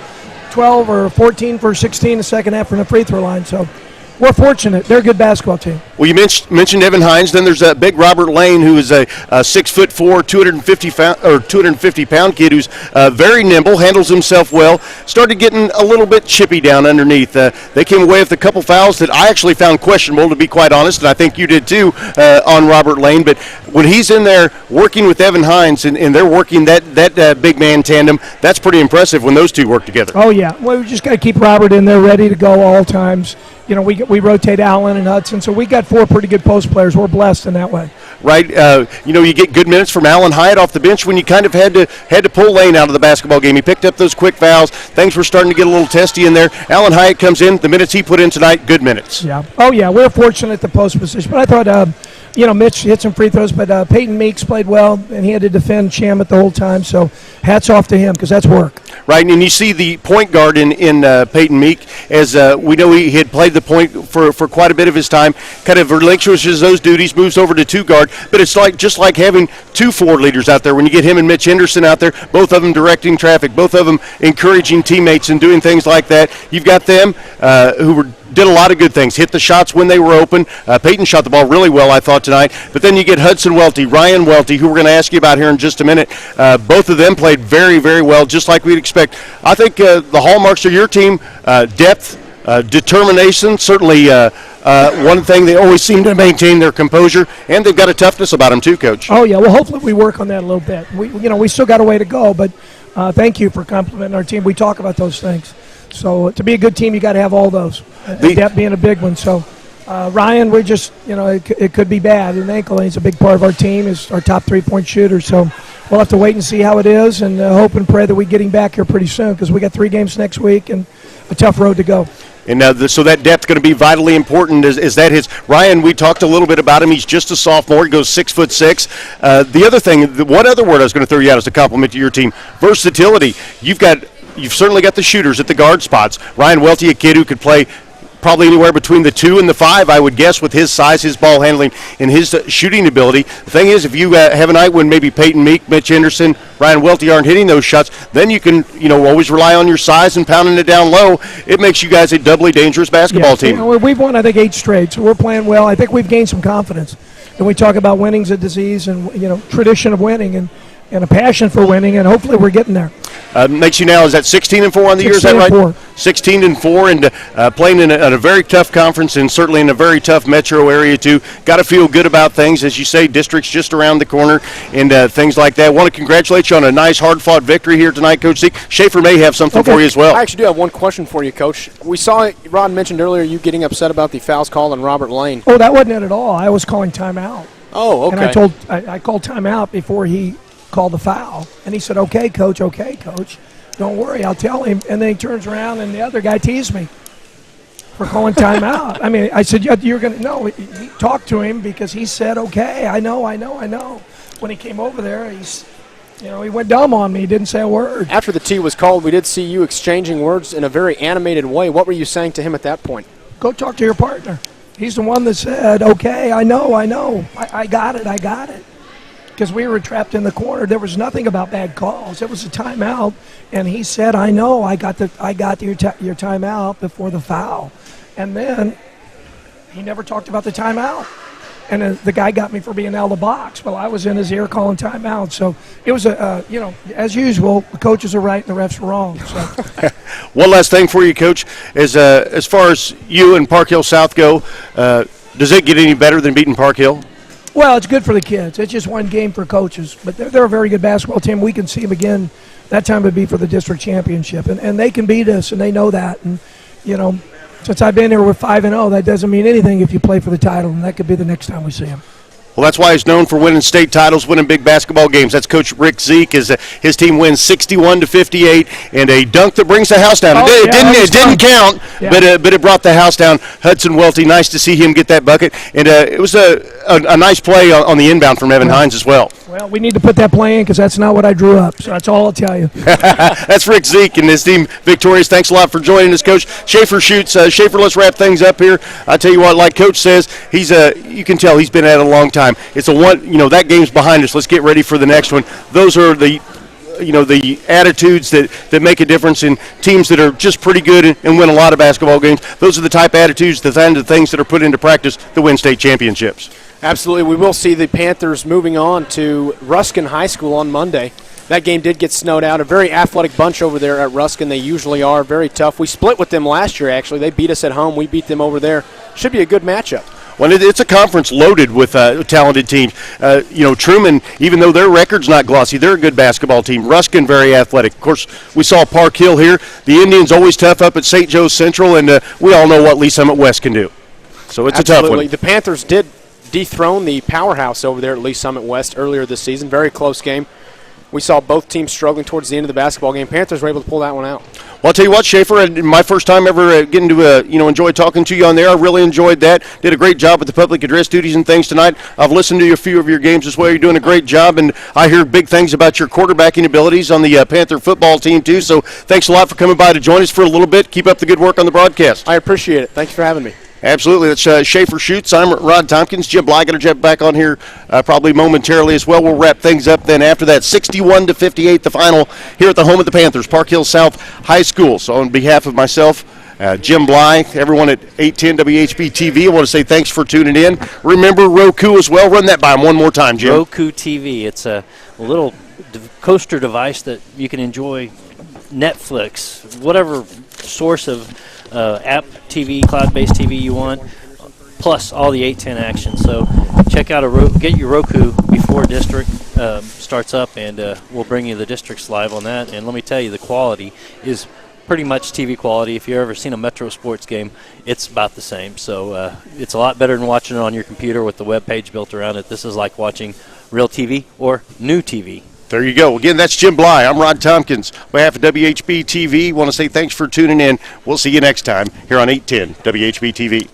12 or 14 for 16 the second half from the free throw line. So we're fortunate. They're a good basketball team. Well, you mentioned Evan Hines. Then there's that big Robert Lane, who is a 6'4", 250-pound kid who's very nimble, handles himself well. Started getting a little bit chippy down underneath. They came away with a couple fouls that I actually found questionable, to be quite honest, and I think you did too, on Robert Lane. But when he's in there working with Evan Hines and they're working that big man tandem, that's pretty impressive when those two work together. Oh, yeah. Well, we just got to keep Robert in there ready to go all times. We rotate Allen and Hudson, so we got 4 pretty good post players. We're blessed in that way. Right, you get good minutes from Alan Hyatt off the bench when you kind of had to pull Lane out of the basketball game. He picked up those quick fouls. Things were starting to get a little testy in there. Alan Hyatt comes in. The minutes he put in tonight, good minutes. Yeah. Oh, yeah. We're fortunate at the post position. But I thought, Mitch hit some free throws, but Peyton Meeks played well, and he had to defend Shamet the whole time. So hats off to him because that's work. Right, and you see the point guard in Peyton Meek, as we know he had played the point for quite a bit of his time, kind of relinquishes those duties, moves over to two guard, but it's just like having 2 forward leaders out there. When you get him and Mitch Henderson out there, both of them directing traffic, both of them encouraging teammates and doing things like that. You've got them who did a lot of good things, hit the shots when they were open. Peyton shot the ball really well, I thought, tonight. But then you get Hudson Welty, Ryan Welty, who we're going to ask you about here in just a minute. Both of them played very, very well, just like we'd expect. I think the hallmarks of your team, depth, determination, certainly one thing they always seem to maintain their composure, and they've got a toughness about them too, Coach. Oh, yeah. Well, hopefully we work on that a little bit. We still got a way to go, but thank you for complimenting our team. We talk about those things. So to be a good team, you got to have all those. Depth being a big one. So Ryan, we're just, it could be bad. An ankle, he's a big part of our team. Is our top 3-point shooter. So we'll have to wait and see how it is, and hope and pray that we get him back here pretty soon, because we got 3 games next week and a tough road to go. And so that depth going to be vitally important. Is that his Ryan? We talked a little bit about him. He's just a sophomore. He goes 6'6". The other thing, one other word I was going to throw you out as a compliment to your team: versatility. You've certainly got the shooters at the guard spots. Ryan Welty, a kid who could play probably anywhere between the 2 and the 5, I would guess, with his size, his ball handling, and his shooting ability. The thing is, if you have a night when maybe Peyton Meek, Mitch Henderson, Ryan Welty aren't hitting those shots, then you can always rely on your size and pounding it down low. It makes you guys a doubly dangerous basketball team. We've won, I think, 8 straight, so we're playing well. I think we've gained some confidence. And we talk about winning's a disease, and tradition of winning and a passion for winning, and hopefully we're getting there. Makes you now, is that 16-4 on the year? Is that right? 16-4, and playing in a very tough conference, and certainly in a very tough metro area too. Got to feel good about things, as you say. District's just around the corner, and things like that. Want to congratulate you on a nice, hard-fought victory here tonight, Coach Zeke. Schaefer may have something for you as well. I actually do have one question for you, Coach. We saw Rod mentioned earlier you getting upset about the fouls called on Robert Lane. Oh, that wasn't it at all. I was calling timeout. Oh, okay. And I called timeout before he called the foul, and he said, okay, coach, don't worry, I'll tell him. And then he turns around, and the other guy teased me for calling timeout. I mean, I said, you're going to know. He talked to him because he said, okay, I know. When he came over there, he went dumb on me. He didn't say a word. After the tee was called, we did see you exchanging words in a very animated way. What were you saying to him at that point? Go talk to your partner. He's the one that said, okay, I know. I got it. Because we were trapped in the corner. There was nothing about bad calls. It was a timeout, and he said, I know, I got your timeout before the foul. And then he never talked about the timeout. And the guy got me for being out of the box. Well, I was in his ear calling timeout. So it was, as usual, the coaches are right and the refs are wrong. So. One last thing for you, Coach, is as far as you and Park Hill South go, Does it get any better than beating Park Hill? Well, it's good for the kids. It's just one game for coaches. But they're a very good basketball team. We can see them again. That time would be for the district championship. And they can beat us, and they know that. And, since I've been here, we're 5-0. That doesn't mean anything if you play for the title, and that could be the next time we see them. Well, that's why he's known for winning state titles, winning big basketball games. That's Coach Rick Zeke. His team wins 61-58, and a dunk that brings the house down. It didn't count, yeah. but it brought the house down. Hudson Welty, nice to see him get that bucket, and it was a nice play on the inbound from Evan Hines as well. Well, we need to put that play in because that's not what I drew up. So that's all I'll tell you. That's Rick Zeke and his team victorious. Thanks a lot for joining us, Coach. Schaefer shoots. Schaefer, let's wrap things up here. I tell you what, like Coach says, you can tell he's been at it a long time. It's that game's behind us. Let's get ready for the next one. Those are the attitudes that make a difference in teams that are just pretty good and win a lot of basketball games. Those are the type of attitudes, the kind of things that are put into practice that win state championships. Absolutely. We will see the Panthers moving on to Ruskin High School on Monday. That game did get snowed out. A very athletic bunch over there at Ruskin. They usually are very tough. We split with them last year, actually. They beat us at home. We beat them over there. Should be a good matchup. Well, it's a conference loaded with talented teams. Truman, even though their record's not glossy, they're a good basketball team. Ruskin, very athletic. Of course, we saw Park Hill here. The Indians always tough up at St. Joe's Central, and we all know what Lee Summit West can do. So it's Absolutely. a tough one. The Panthers did dethrone the powerhouse over there at Lee Summit West earlier this season. Very close game. We saw both teams struggling towards the end of the basketball game. Panthers were able to pull that one out. Well, I'll tell you what, Schaefer, my first time ever getting to enjoy talking to you on there. I really enjoyed that. Did a great job with the public address duties and things tonight. I've listened to a few of your games as well. You're doing a great job, and I hear big things about your quarterbacking abilities on the Panther football team, too. So thanks a lot for coming by to join us for a little bit. Keep up the good work on the broadcast. I appreciate it. Thanks for having me. Absolutely. That's Schaefer Shoots. I'm Rod Tompkins. Jim Bly going to jump back on here probably momentarily as well. We'll wrap things up then after that. 61-58, the final here at the home of the Panthers, Park Hill South High School. So on behalf of myself, Jim Bly, everyone at 810 WHB TV, I want to say thanks for tuning in. Remember Roku as well. Run that by them one more time, Jim. Roku TV. It's a little coaster device that you can enjoy Netflix, whatever source of app TV, cloud-based TV you want, plus all the 810 action. So check out get your Roku before district starts up, and we'll bring you the districts live on that. And let me tell you, the quality is pretty much TV quality. If you've ever seen a Metro Sports game, it's about the same. So it's a lot better than watching it on your computer with the web page built around it. This is like watching real TV or new TV. There you go. Again, that's Jim Bly. I'm Rod Tompkins. On behalf of WHB TV, want to say thanks for tuning in. We'll see you next time here on 810 WHB TV.